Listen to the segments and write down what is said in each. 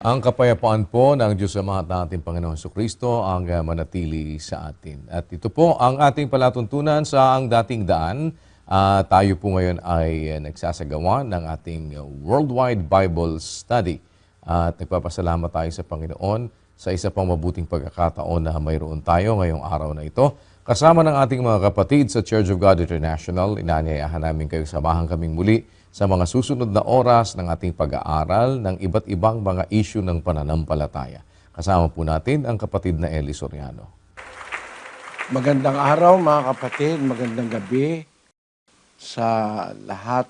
Ang kapayapaan po ng Diyos Ama at ng ating Panginoon Jesucristo ang manatili sa atin. At ito po ang ating palatuntunan sa ang dating daan. Tayo po ngayon ay nagsasagawa ng ating Worldwide Bible Study. At nagpapasalamat tayo sa Panginoon sa isa pang mabuting pagkakataon na mayroon tayo ngayong araw na ito. Kasama ng ating mga kapatid sa Church of God International, inanyayahan namin kayo samahan kaming muli sa mga susunod na oras ng ating pag-aaral ng iba't ibang mga issue ng pananampalataya. Kasama po natin ang kapatid na Eli Soriano. Magandang araw mga kapatid, magandang gabi sa lahat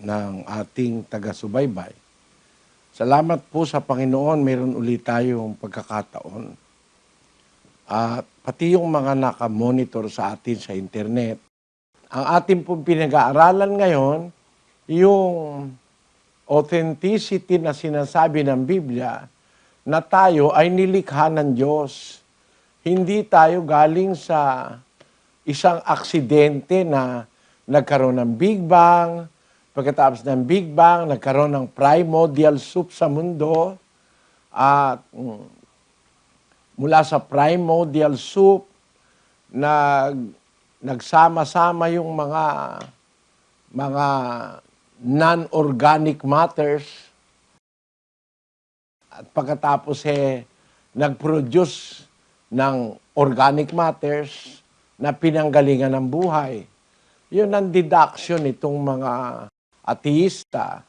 ng ating taga-subaybay. Salamat po sa Panginoon, mayroon ulit tayong pagkakataon. At pati yung mga nakamonitor sa atin sa internet, ang ating pong pinag-aaralan ngayon, yung authenticity na sinasabi ng Biblia na tayo ay nilikha ng Diyos. Hindi tayo galing sa isang aksidente na nagkaroon ng Big Bang, pagkatapos ng Big Bang, nagkaroon ng primordial soup sa mundo, at mula sa primordial soup, nagsama-sama yung mga non-organic matters, at pagkatapos nag-produce ng organic matters na pinanggalingan ng buhay. Yun ang deduction itong mga ateista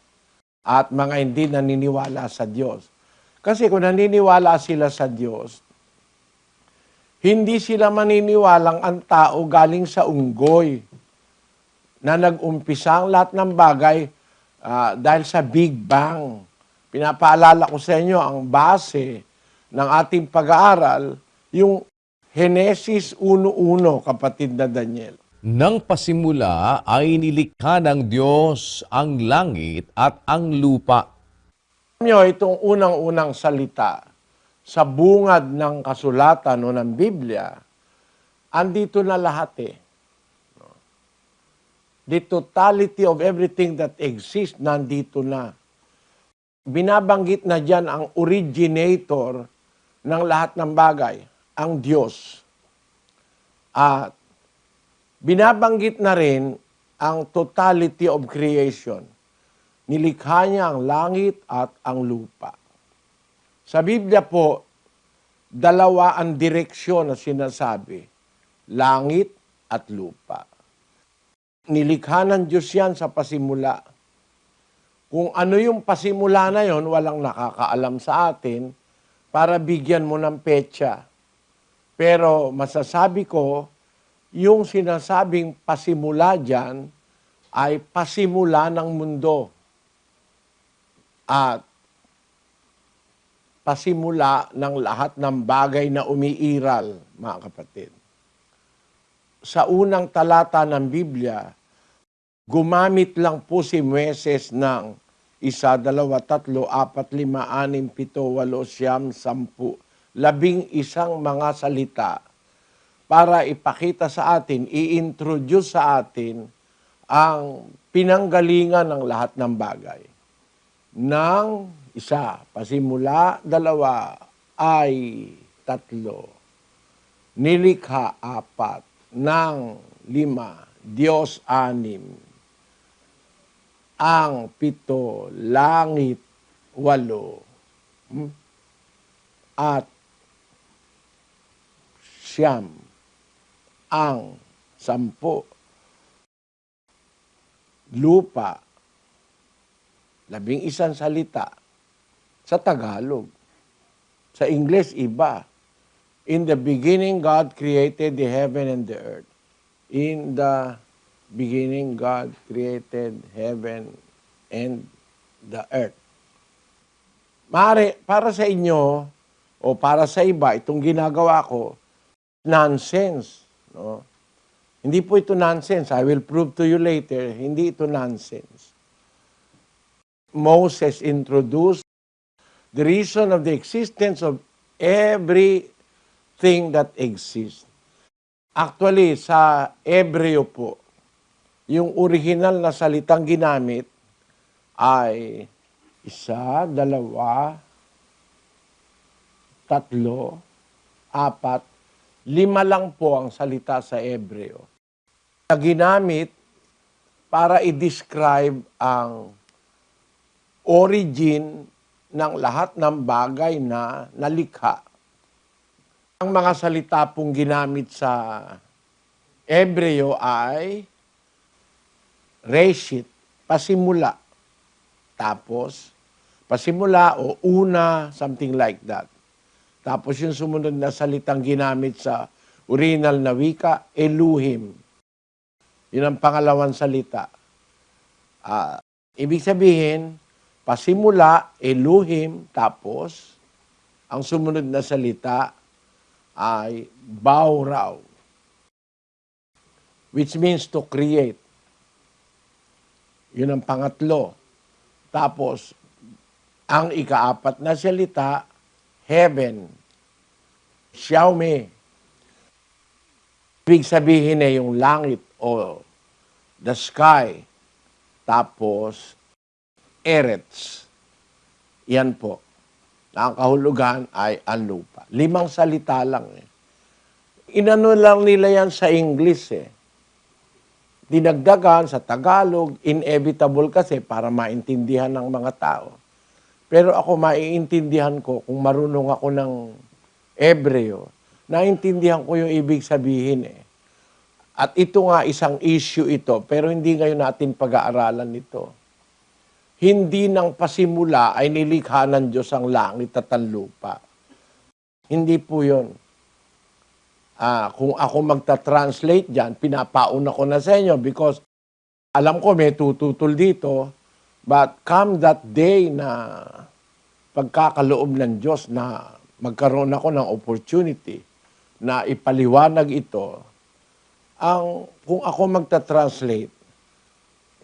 at mga hindi naniniwala sa Diyos. Kasi kung naniniwala sila sa Diyos, hindi sila maniniwalang ang tao galing sa unggoy na nag-umpisa ang lahat ng bagay dahil sa Big Bang. Pinapaalala ko sa inyo ang base ng ating pag-aaral, yung Genesis 1:1, kapatid na Daniel. Nang pasimula ay nilikha ng Diyos ang langit at ang lupa. Itong unang-unang salita sa bungad ng kasulatan o ng Biblia, andito na lahat The totality of everything that exists, nandito na. Binabanggit na dyan ang originator ng lahat ng bagay, ang Diyos. At binabanggit na rin ang totality of creation. Nilikha niya ang langit at ang lupa. Sa Biblia po, dalawa ang direksyon na sinasabi, langit at lupa. Nilikha ng Diyos yan sa pasimula. Kung ano yung pasimula na yon, walang nakakaalam sa atin para bigyan mo ng petsa. Pero masasabi ko, yung sinasabing pasimula dyan ay pasimula ng mundo. At pasimula ng lahat ng bagay na umiiral, mga kapatid. Sa unang talata ng Biblia, gumamit lang po si Moises ng 1, 2, 3, 4, 5, 6, 7, 8, 9, 10, 11 mga salita para ipakita sa atin, i-introduce sa atin ang pinanggalingan ng lahat ng bagay. Nang 1, pasimula, 2, ay 3, nilikha 4, ng 5, Diyos 6, ang 7, langit 8, at 9, ang 10, lupa, 11 salita sa Tagalog. Sa English, iba. In the beginning, God created the heaven and the earth. In the beginning, God created heaven and the earth. Para sa inyo, o para sa iba, itong ginagawa ko, nonsense. No? Hindi po ito nonsense. I will prove to you later, hindi ito nonsense. Moses introduced the reason of the existence of everything that exists. Actually, sa Hebreo po, yung original na salitang ginamit ay 1, 2, tatlo, apat, lima lang po ang salita sa Hebreo na ginamit para i-describe ang origin ng lahat ng bagay na nalikha. Ang mga salita pong ginamit sa Hebreo ay reshit, pasimula. Tapos, pasimula o una, something like that. Tapos yung sumunod na salitang ginamit sa original na wika, Elohim. Yun ang pangalawang salita. Ibig sabihin, pasimula, Elohim, tapos, ang sumunod na salita ay Bauraw, which means to create. Yun ang pangatlo. Tapos, ang ikaapat na salita, heaven, Xiaomi. Ibig sabihin na yung langit o the sky. Tapos, Eretz. Yan po. Ang kahulugan ay ang lupa. 5 salita lang eh. Inano lang nila yan sa English eh. Dinagdagan sa Tagalog, inevitable kasi para maintindihan ng mga tao. Pero ako maiintindihan ko kung marunong ako ng Hebreo, naintindihan ko yung ibig sabihin eh. At ito nga isang issue ito, pero hindi ngayon natin pag-aaralan ito. Hindi nang pasimula ay nilikha ng Diyos ang langit at ang lupa. Hindi po yun. Kung ako magta-translate dyan, pinapauna ko na sa inyo because alam ko may tututol dito, but come that day na pagkakaloob ng Diyos na magkaroon ako ng opportunity na ipaliwanag ito, kung ako magta-translate,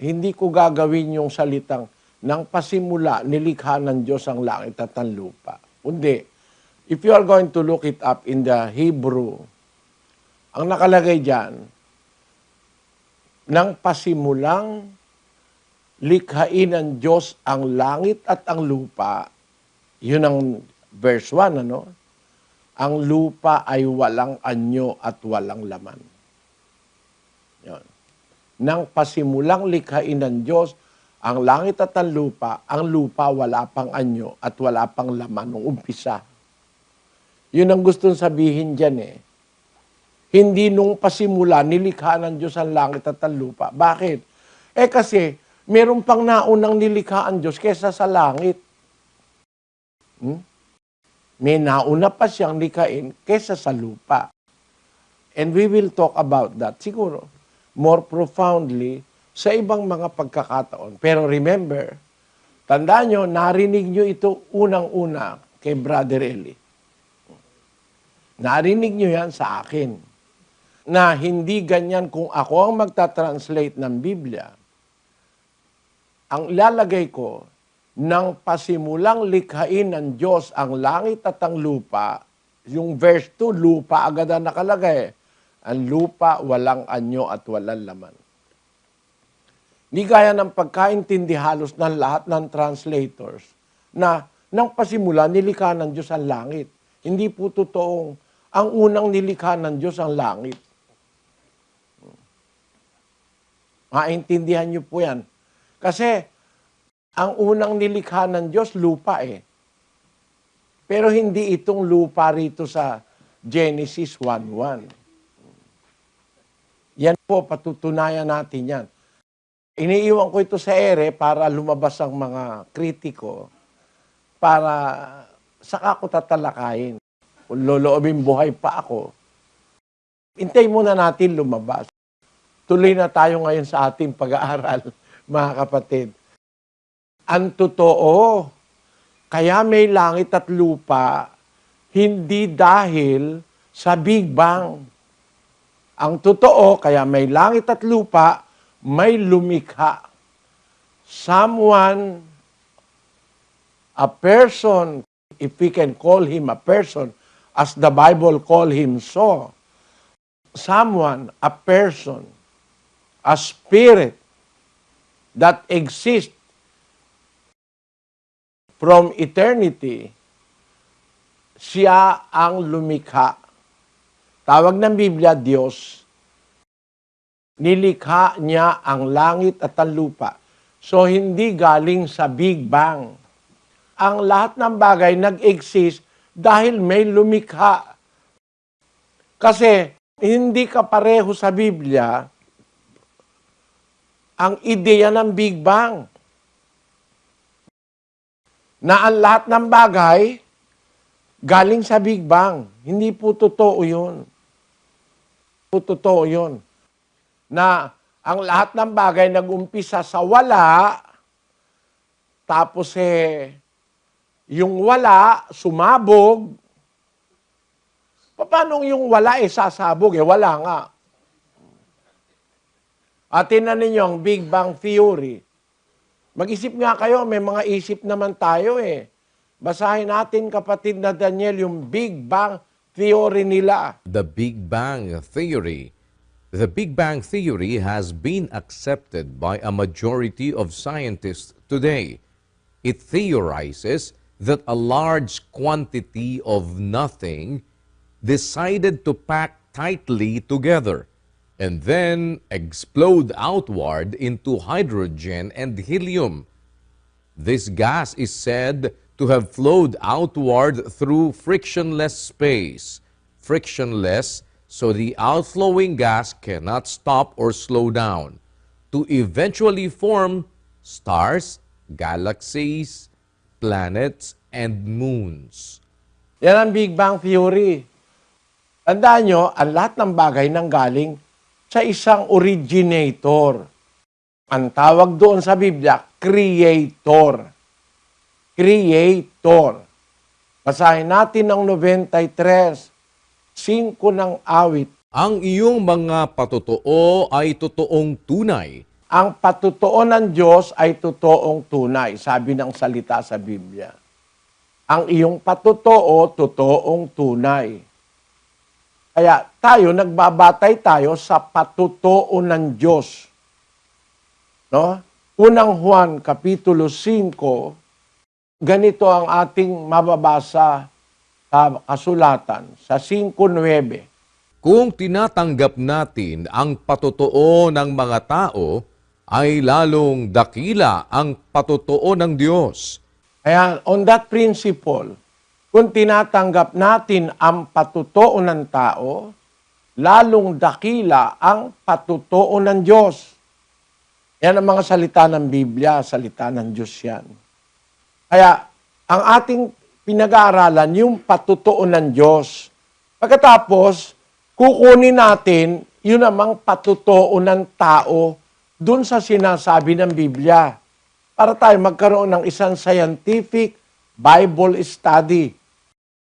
hindi ko gagawin yung salitang nang pasimula, nilikha ng Diyos ang langit at ang lupa. Kundi, if you are going to look it up in the Hebrew, ang nakalagay dyan, nang pasimulang likhain ng Diyos ang langit at ang lupa, yun ang verse 1, ano? Ang lupa ay walang anyo at walang laman. Yun. Nang pasimulang likhain ng Diyos ang langit at ang lupa wala pang anyo at wala pang laman nung umpisa. Yun ang gustong sabihin dyan eh. Hindi nung pasimula, nilikha ng Diyos ang langit at ang lupa. Bakit? Kasi, meron pang naunang nilikha ang Diyos kesa sa langit. May nauna pa siyang likhain kesa sa lupa. And we will talk about that, siguro, more profoundly, sa ibang mga pagkakataon. Pero remember, tandaan nyo, narinig nyo ito unang-una kay Brother Eli. Narinig nyo yan sa akin. Na hindi ganyan kung ako ang magta-translate ng Biblia. Ang ilalagay ko, nang pasimulang likhain ng Diyos ang langit at ang lupa, yung verse 2, lupa agad ang nakalagay. Ang lupa, walang anyo at walang laman. Hindi gaya ng pagkaintindi halos ng lahat ng translators na nang pasimula, nilikha ng Diyos ang langit. Hindi po totoong ang unang nilikha ng Diyos ang langit. Maintindihan niyo po yan. Kasi ang unang nilikha ng Diyos, lupa eh. Pero hindi itong lupa rito sa Genesis 1:1. Yan po, patutunayan natin yan. Iniiwan ko ito sa ere para lumabas ang mga kritiko para saka ko tatalakayin. Kung loloobin buhay pa ako, hintay muna natin lumabas. Tuloy na tayo ngayon sa ating pag-aaral, mga kapatid. Ang totoo, kaya may langit at lupa, hindi dahil sa Big Bang. Ang totoo, kaya may langit at lupa, may lumikha. Someone, a person, if we can call him a person, as the Bible call him so, someone, a person, a spirit that exists from eternity, siya ang lumikha. Tawag ng Biblia, Diyos. Nilikha niya ang langit at ang lupa. So, hindi galing sa Big Bang. Ang lahat ng bagay nag-exist dahil may lumikha. Kasi, hindi kapareho sa Biblia ang ideya ng Big Bang. Na ang lahat ng bagay galing sa Big Bang. Hindi po totoo yun. Totoo yun. Na ang lahat ng bagay nag-umpisa sa wala, tapos yung wala, sumabog. Paano yung wala sasabog? Wala nga. At tinan ninyo ang Big Bang Theory. Mag-isip nga kayo, may mga isip naman tayo Basahin natin, kapatid na Daniel, yung Big Bang Theory nila. The Big Bang Theory. The Big Bang Theory has been accepted by a majority of scientists today. It theorizes that a large quantity of nothing decided to pack tightly together and then explode outward into hydrogen and helium. This gas is said to have flowed outward through frictionless space. Frictionless, so the outflowing gas cannot stop or slow down, to eventually form stars, galaxies, planets, and moons. Yan ang Big Bang Theory. Tandaan nyo, ang lahat ng bagay nanggaling sa isang originator. Ang tawag doon sa Biblia, Creator. Creator. Basahin natin ang 93, 5 ng awit. Ang iyong mga patotoo ay totoong tunay. Ang patotoo ng Diyos ay totoong tunay, sabi ng salita sa Biblia. Ang iyong patotoo, totoong tunay. Kaya tayo, nagbabatay tayo sa patotoo ng Diyos. No? Unang Juan, Kapitulo 5, ganito ang ating mababasa sa kasulatan, sa 5:9. Kung tinatanggap natin ang patotoo ng mga tao, ay lalong dakila ang patotoo ng Diyos. Kaya on that principle, kung tinatanggap natin ang patotoo ng tao, lalong dakila ang patotoo ng Diyos. Yan ang mga salita ng Biblia, salita ng Diyos yan. Kaya ang ating pinag-aaralan yung patotoo ng Diyos. Pagkatapos, kukunin natin yun namang patotoo ng tao dun sa sinasabi ng Biblia para tayo magkaroon ng isang scientific Bible study.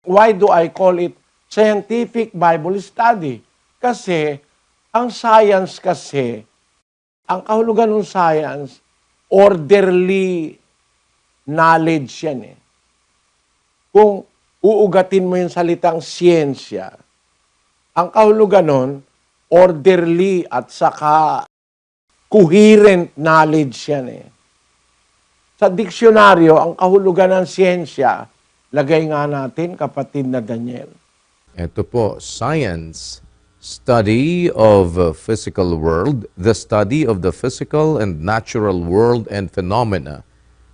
Why do I call it scientific Bible study? Kasi ang science kasi, ang kahulugan ng science, orderly knowledge yan Kung uugatin mo yung salitang siyensya, ang kahulugan nun, orderly at saka coherent knowledge yan Sa diksyonaryo, ang kahulugan ng siyensya, lagay nga natin, kapatid na Daniel. Ito po, science, study of physical world, the study of the physical and natural world and phenomena,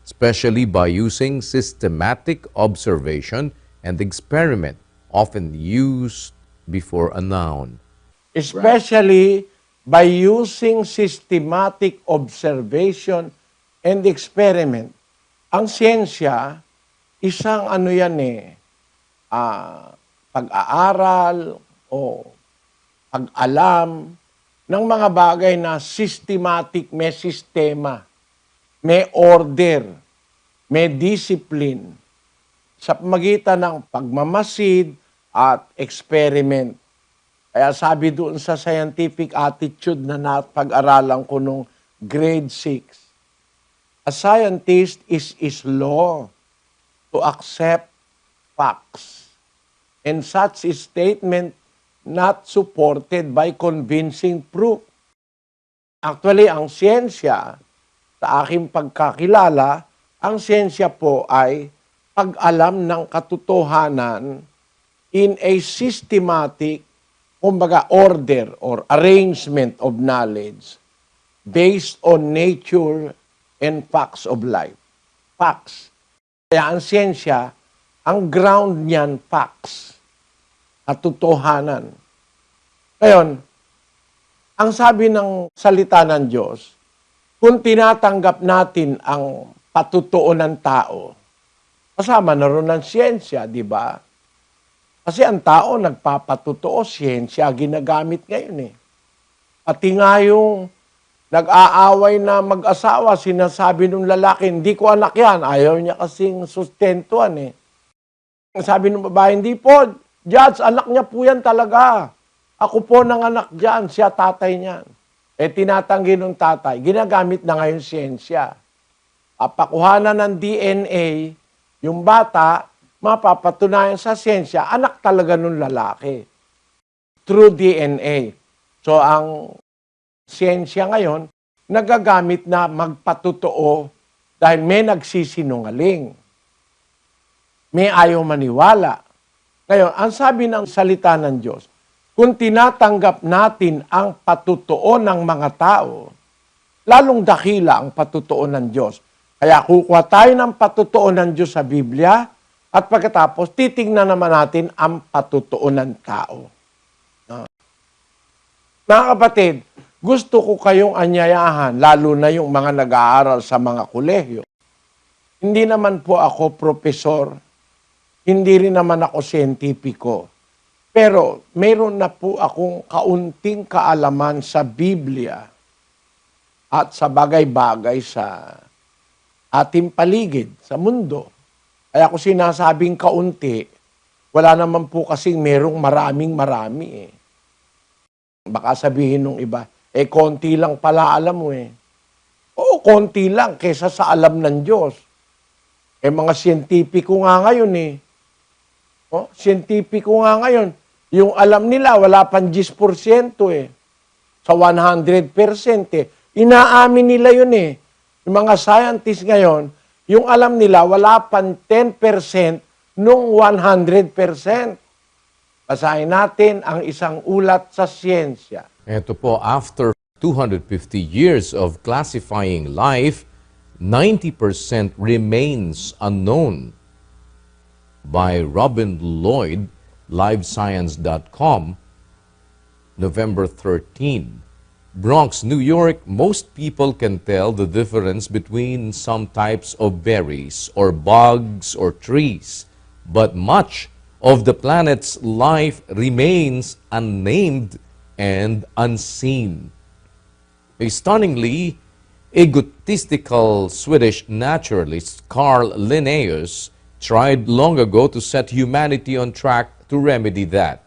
especially by using systematic observation and experiment, often used before a noun. Especially by using systematic observation and experiment. Ang siyensya, isang pag-aaral o pag-alam ng mga bagay na systematic, may sistema, may order, may discipline sa pamagitan ng pagmamasid at experiment. Kaya sabi doon sa scientific attitude na napag-aralan ko nung grade 6, a scientist is law to accept facts and such a statement not supported by convincing proof. Actually, ang siyensya, sa aking pagkakilala, ang siyensya po ay pag-alam ng katotohanan in a systematic, kumbaga order or arrangement of knowledge based on nature and facts of life. Facts. Kaya ang siyensya, ang ground niyan, facts. Katotohanan. Ngayon, ang sabi ng salita ng Diyos, kung tinatanggap natin ang patutuo ng tao, kasama na rin ang siyensya, di ba? Kasi ang tao nagpapatutuo, siyensya ginagamit ngayon eh. Pati nga yung nag-aaway na mag-asawa, sinasabi ng lalaki, hindi ko anak yan. Ayaw niya kasing sustentuan eh. Sabi ng babae, hindi po, Judge, anak niya po yan talaga. Ako po ng anak dyan, siya tatay niyan. Eh tinatanggi ng tatay, ginagamit na ngayon siyensya. Pakuhanan ng DNA, yung bata, mapapatunayan sa siyensya, anak talaga ng lalaki. Through DNA. So ang siyensya ngayon, nagagamit na magpatutuo dahil may nagsisinungaling. May ayaw maniwala. Ngayon, ang sabi ng salita ng Diyos, kung tinatanggap natin ang patutuo ng mga tao, lalong dakila ang patutuo ng Diyos. Kaya kukuha tayo ng patutuo ng Diyos sa Biblia at pagkatapos titingnan naman natin ang patutuo ng tao. Mga kapatid, gusto ko kayong anyayahan, lalo na yung mga nag-aaral sa mga kolehiyo. Hindi naman po ako profesor, hindi rin naman ako siyentipiko. Pero mayroon na po akong kaunting kaalaman sa Biblia at sa bagay-bagay sa ating paligid, sa mundo. Kaya kung sinasabing kaunti, wala naman po kasing merong marami eh. Baka sabihin nung iba, konti lang pala alam mo eh. Oo, konti lang kesa sa alam ng Diyos. Mga siyentipiko nga ngayon eh. Siyentipiko nga ngayon, yung alam nila, wala pang 10% eh. Sa 100% eh. Inaamin nila yun eh. Yung mga scientists ngayon, yung alam nila, wala pang 10% nung 100%. Basahin natin ang isang ulat sa siyensya. Ito po, after 250 years of classifying life, 90% remains unknown. By Robin Lloyd, livescience.com, November 13. Bronx, New York, most people can tell the difference between some types of berries or bugs or trees, but much of the planet's life remains unnamed and unseen. A stunningly egotistical Swedish naturalist Carl Linnaeus tried long ago to set humanity on track to remedy that.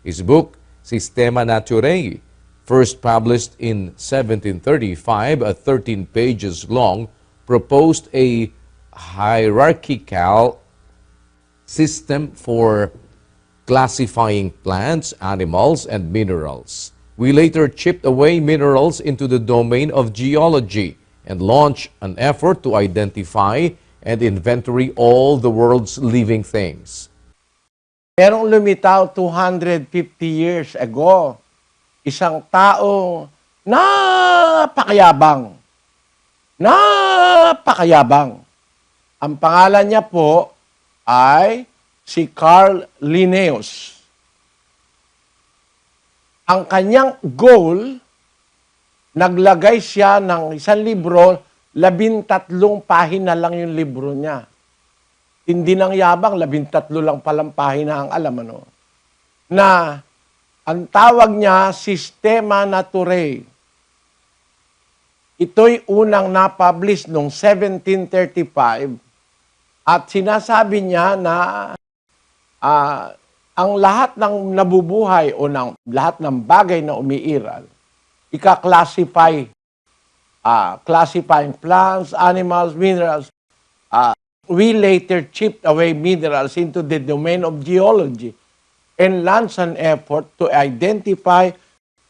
His book, Systema Naturae, first published in 1735, 13 pages long, proposed a hierarchical system for classifying plants, animals, and minerals. We later chipped away minerals into the domain of geology and launched an effort to identify and inventory all the world's living things. Merong lumitaw 250 years ago, isang taong napakayabang. Ang pangalan niya po ay si Carl Linnaeus. Ang kanyang goal, naglagay siya ng isang libro, 13 pahina lang yung libro niya. Hindi nang yabang, 13 lang palang pahina ang alam, ano? Na, ang tawag niya, Systema Naturae. Ito'y unang na-publish noong 1735 at sinasabi niya na ang lahat ng nabubuhay o lahat ng bagay na umiiral, ika-classify classifying plants, animals, minerals. We later chipped away minerals into the domain of geology and launched an effort to identify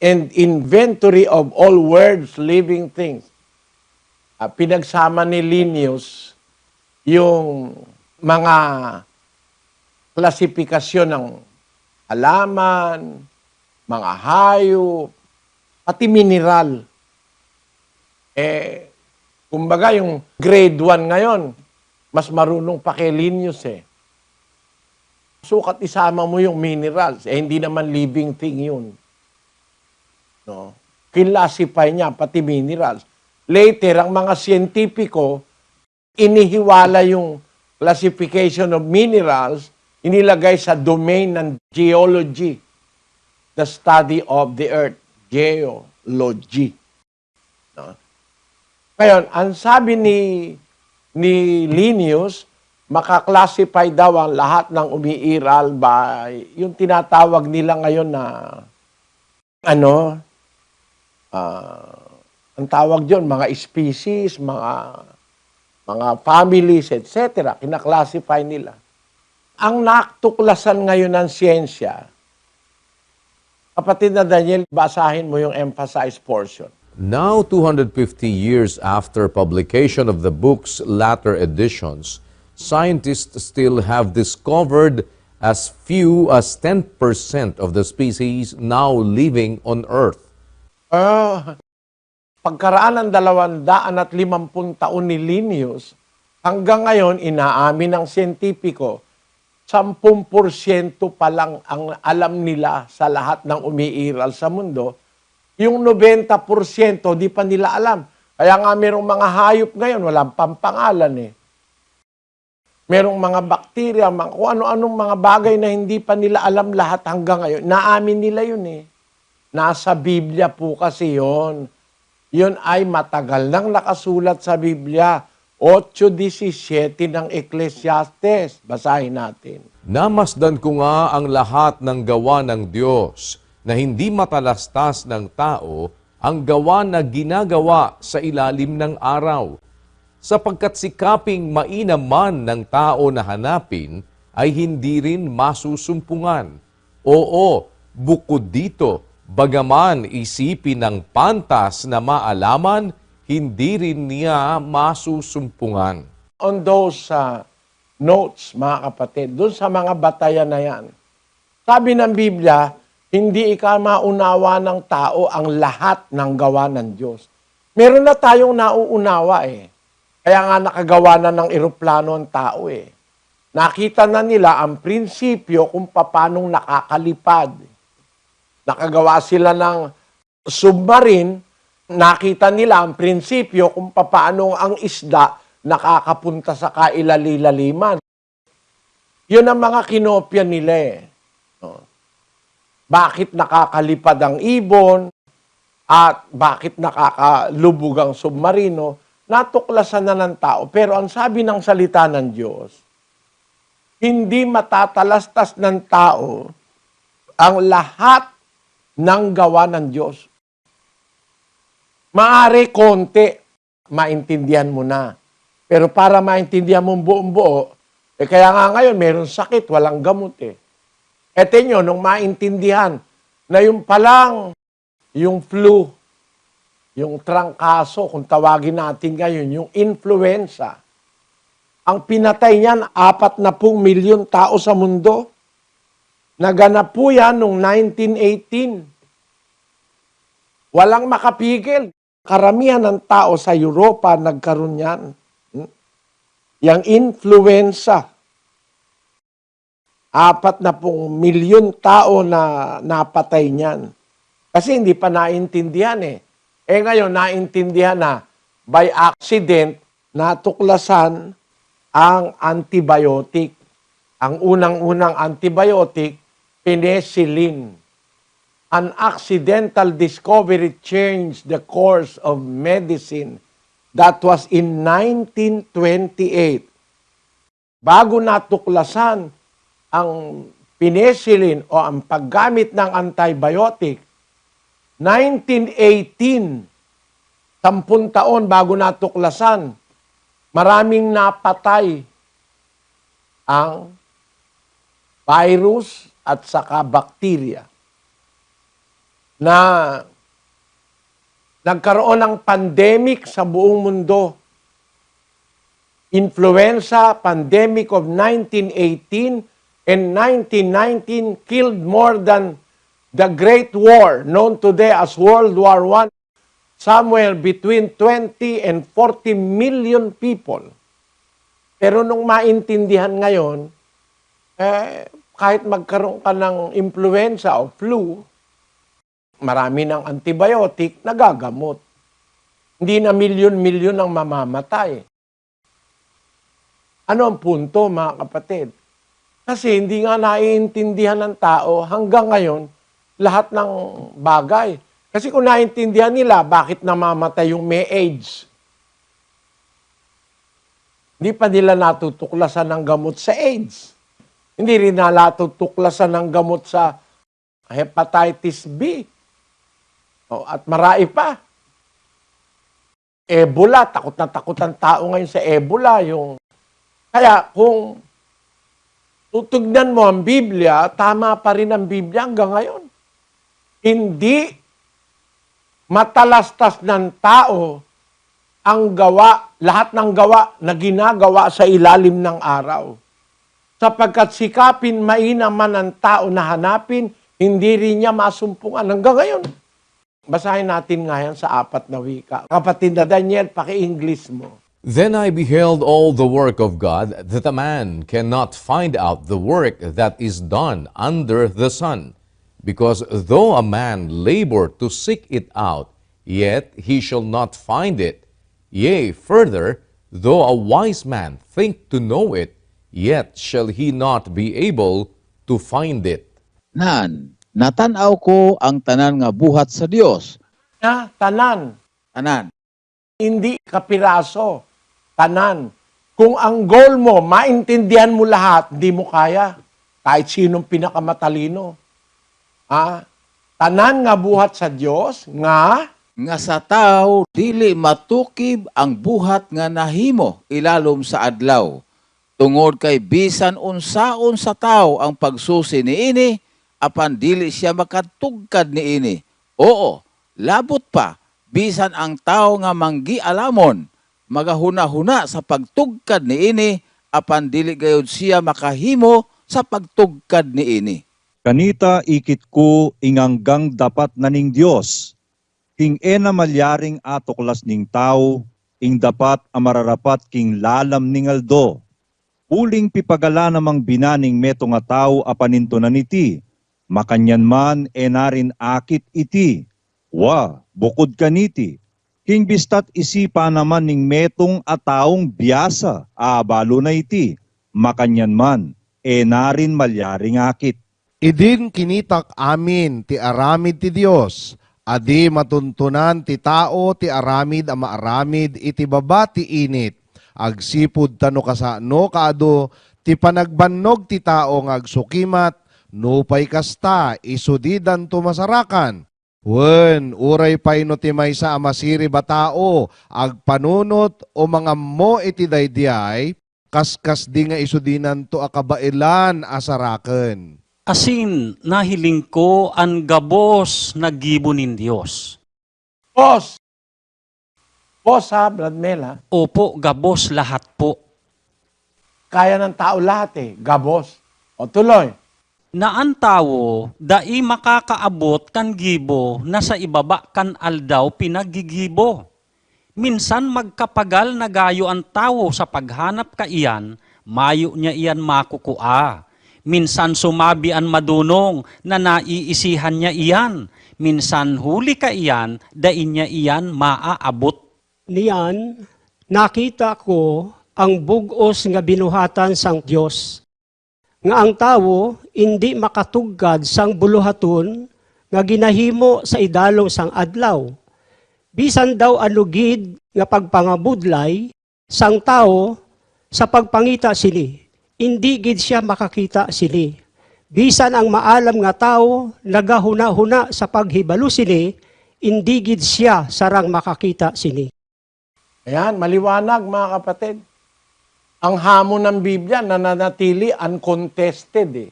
and inventory of all world's living things. Pinagsama ni Linnaeus yung mga klasifikasyon ng halaman, mga hayop, pati mineral. Kumbaga yung grade 1 ngayon, mas marunong pa kay Linnaeus eh. Sukat isama mo yung minerals, hindi naman living thing yun. No? Kilasify niya pati minerals. Later, ang mga siyentipiko, inihiwala yung classification of minerals, inilagay sa domain ng geology, the study of the earth, geology. No? Ngayon, ang sabi ni Linnaeus, makaklasify daw ang lahat ng umiiral by yung tinatawag nila ngayon na ang tawag diyon mga species, mga families, etc. Kinaklasify nila. Ang natuklasan ngayon ng siyensya, kapatid na Daniel, basahin mo yung emphasized portion. Now, 250 years after publication of the book's latter editions, scientists still have discovered as few as 10% of the species now living on Earth. Pagkaraan ng 250 taon ni Linnaeus, hanggang ngayon inaamin ng siyentipiko, 10% pa lang ang alam nila sa lahat ng umiiral sa mundo. Yung 90% di pa nila alam. Kaya nga merong mga hayop ngayon, walang pampangalan eh. Merong mga bakterya, kung ano-anong mga bagay na hindi pa nila alam lahat hanggang ngayon. Naamin nila yun eh. Nasa Biblia po kasi yun. Yun ay matagal nang nakasulat sa Biblia. 8:17 ng Ecclesiastes. Basahin natin. Namasdan ko nga ang lahat ng gawa ng Diyos na hindi matalastas ng tao ang gawa na ginagawa sa ilalim ng araw. Sapagkat sikaping mainam man ng tao na hanapin ay hindi rin masusumpungan. Oo, bukod dito, bagaman isipin ng pantas na maalaman, hindi rin niya masusumpungan. On those notes, mga kapatid, doon sa mga batayan na yan, sabi ng Biblia, hindi maunawa ng tao ang lahat ng gawa ng Diyos. Meron na tayong nauunawa eh. Kaya nga nakagawa na ng eroplano ang tao eh. Nakita na nila ang prinsipyo kung paano nakakalipad. Nakagawa sila ng submarine, nakita nila ang prinsipyo kung paano ang isda nakakapunta sa kailalilaliman. Yun ang mga kinopya nila eh. Bakit nakakalipad ang ibon at bakit nakakalubog ang submarino, natuklasan na ng tao. Pero ang sabi ng salita ng Diyos, hindi matatalastas ng tao ang lahat ng gawa ng Diyos. Maari konti, maintindihan mo na. Pero para maintindihan mo buong buo, kaya nga ngayon meron sakit, walang gamot eh. Eto nyo, nung maintindihan na yung palang, yung flu, yung trangkaso, kung tawagin natin ngayon, yung influenza, ang pinatay niyan, 40 milyon tao sa mundo. Naganap po yan noong 1918. Walang makapigil. Karamihan ng tao sa Europa nagkaroon yan. Yang influenza. 40 milyon tao na napatay niyan. Kasi hindi pa naintindihan eh. Ngayon, naintindihan na by accident, natuklasan ang antibiotic. Ang unang-unang antibiotic, penicillin. An accidental discovery changed the course of medicine. That was in 1928. Bago natuklasan ang penicillin o ang paggamit ng antibiotic, 1918, 10 taon bago natuklasan, maraming napatay ang virus at saka bakterya na nagkaroon ng pandemic sa buong mundo. influenza pandemic of 1918 and 1919 killed more than the Great War, known today as World War I, somewhere between 20 and 40 million people. Pero nung maintindihan ngayon, kahit magkaroon ka ng influenza o flu, marami ng antibiotic, nagagamot. Hindi na milyon-milyon ang mamamatay. Ano ang punto, mga kapatid? Kasi hindi nga naiintindihan ng tao hanggang ngayon lahat ng bagay. Kasi kung naiintindihan nila, bakit namamatay yung may AIDS? Hindi pa nila natutuklasan ng gamot sa AIDS. Hindi rin na natutuklasan ng gamot sa hepatitis B. At marami pa. Ebola, takot na takot ang tao ngayon sa Ebola. Kaya kung tutugnan mo ang Biblia, tama pa rin ang Biblia hanggang ngayon. Hindi matalastas ng tao ang gawa, lahat ng gawa na ginagawa sa ilalim ng araw. Sapagkat sikapin mainam man ang tao na hanapin, hindi rin niya masumpungan hanggang ngayon. Basahin natin ngayon sa 4 na wika. Kapatid na Daniel, paki-English mo. Then I beheld all the work of God, that a man cannot find out the work that is done under the sun. Because though a man labor to seek it out, yet he shall not find it. Yea, further, though a wise man think to know it, yet shall he not be able to find it. Natanaw ko ang tanan nga buhat sa Dios. Tanan. Tanan. Hindi kapiraso. Tanan. Kung ang goal mo, maintindihan mo lahat, hindi mo kaya. Kahit sinong pinakamatalino. Tanan nga buhat sa Dios, Nga sa tao, dili matukib ang buhat nga nahimo ilalom sa adlaw. Tungod kay bisan unsaon sa tao ang pagsusi niini, apan dili siya makatugkad niini. Oo, labot pa, bisan ang tao nga manggialamon, magahuna-huna sa pagtugkad niini, apan dili gayud siya makahimo sa pagtugkad niini. Kanita ikit ko inganggang dapat na ning Diyos. King ena malyaring atuklas ning tao, ing dapat amararapat king lalam ning aldo. Uling pipagala namang binaning meto nga tao apaninto na niti. Makanyan man enarin akit iti. Bukod kaniti. King bistat isipa naman ning metong ataong biyasa abalo na iti. Makanyan man enarin malyaring akit. Idin kinitak amin ti aramid ti Dios, adi matuntunan ti tao ti aramid a maaramid iti baba ti init. Agsipud tano kasano kaado ti panagbannog ti tao nga agsukimat, nupay kasta isudidan to masarakan. Uray pay no ti maysa a masiri ba tao, agpanunot o mga mo iti daydiay, kaskas di nga isudinan to akabailan asaraken. Asin nahiling ko ang gabos na gibunin Diyos. Boss ha, Brad Mel ha. Opo, gabos lahat po. Kaya ng tao lahat gabos. O tuloy. Na ang tao, dai makakaabot kan gibo na sa ibaba kan aldaw pinagigibo. Minsan magkapagal na gayo ang tao sa paghanap ka iyan, mayo niya iyan makukua. Minsan sumabi ang madunong na naiisihan niya iyan. Minsan huli ka iyan, dain niya iyan maaabot. Niyan, nakita ko ang bugos nga binuhatan sang Dios. Nga ang tawo hindi makatugkad sang buluhaton nga ginahimo sa idalong sang adlaw. Bisan daw anugid nga pagpangabudlay sang tawo sa pagpangita sili. Hindi gid siya makakita sili. Bisan ang maalam nga tao nagahuna-huna sa paghibalo sili, hindi gid siya sarang makakita sili. Ayan, maliwanag mga kapatid. Ang hamon ng Biblia nananatili uncontested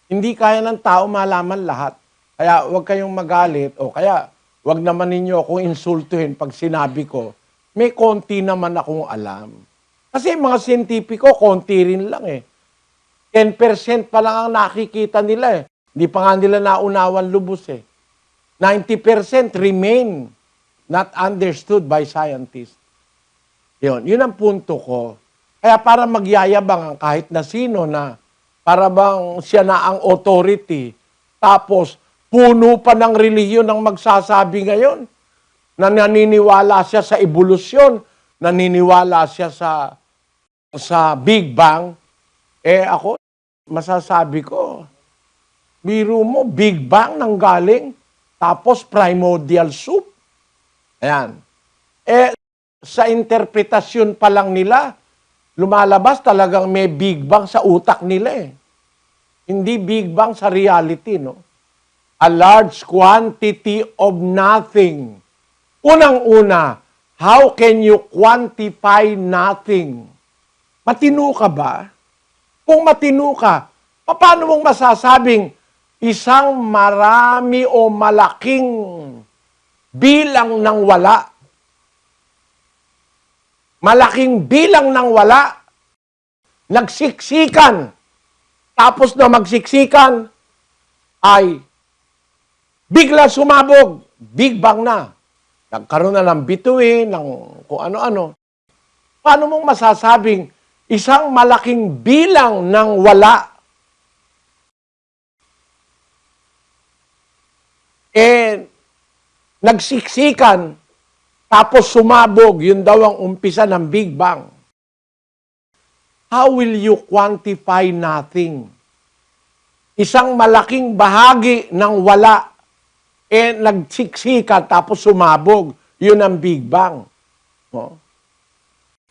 Hindi kaya ng tao malaman lahat. Kaya huwag kayong magalit o kaya huwag naman ninyo akong insultuhin pag sinabi ko, may konti naman akong alam. Kasi mga siyentipiko, konti rin lang eh. 10% pa lang ang nakikita nila eh. Hindi pa nga nila naunawan lubos eh. 90% remain not understood by scientists. Yun ang punto ko. Kaya para magyayabang ang kahit na sino na para bang siya na ang authority, tapos puno pa ng relihiyon ang magsasabi ngayon na naniniwala siya sa evolusyon, naniniwala siya sa Big Bang. Ako, masasabi ko, biro mo, Big Bang nang galing, tapos primordial soup. Ayan. Sa interpretasyon pa lang nila, lumalabas talagang may Big Bang sa utak nila eh. Hindi Big Bang sa reality, no? A large quantity of nothing. Unang-una, how can you quantify nothing? Matino ka ba? Kung matino ka, paano mong masasabing isang marami o malaking bilang ng wala? Malaking bilang ng wala, nagsiksikan, tapos na magsiksikan, ay bigla sumabog, Big Bang na. Nagkaroon na ng bituin, ng kung ano-ano. Paano mong masasabing isang malaking bilang ng wala nagsiksikan, tapos sumabog, yun daw ang umpisa ng Big Bang. How will you quantify nothing? Isang malaking bahagi ng wala, nagsiksikan, tapos sumabog, yun ang Big Bang. No?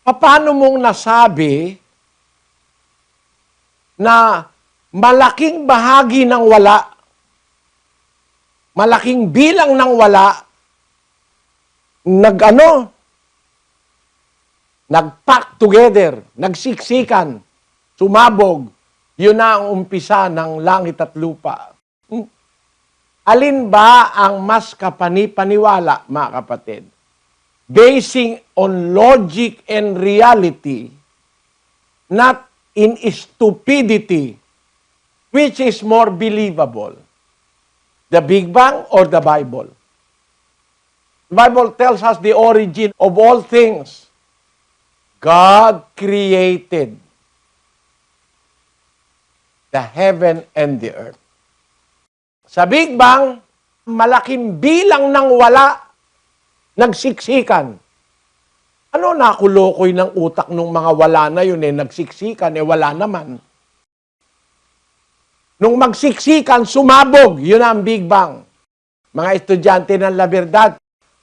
Paano mong nasabi na malaking bahagi ng wala, malaking bilang ng wala, nag-pack together, nagsiksikan, sumabog, yun na ang umpisa ng langit at lupa. Alin ba ang mas kapani-paniwala, mga kapatid? Basing on logic and reality, not in stupidity, which is more believable? The Big Bang or the Bible? The Bible tells us the origin of all things. God created the heaven and the earth. Sa Big Bang, malaking bilang ng wala, nagsiksikan. Ano nakulokoy ng utak ng mga wala na yun nagsiksikan, wala naman. Nung magsiksikan, sumabog, yun ang Big Bang. Mga estudyante ng La Verdad,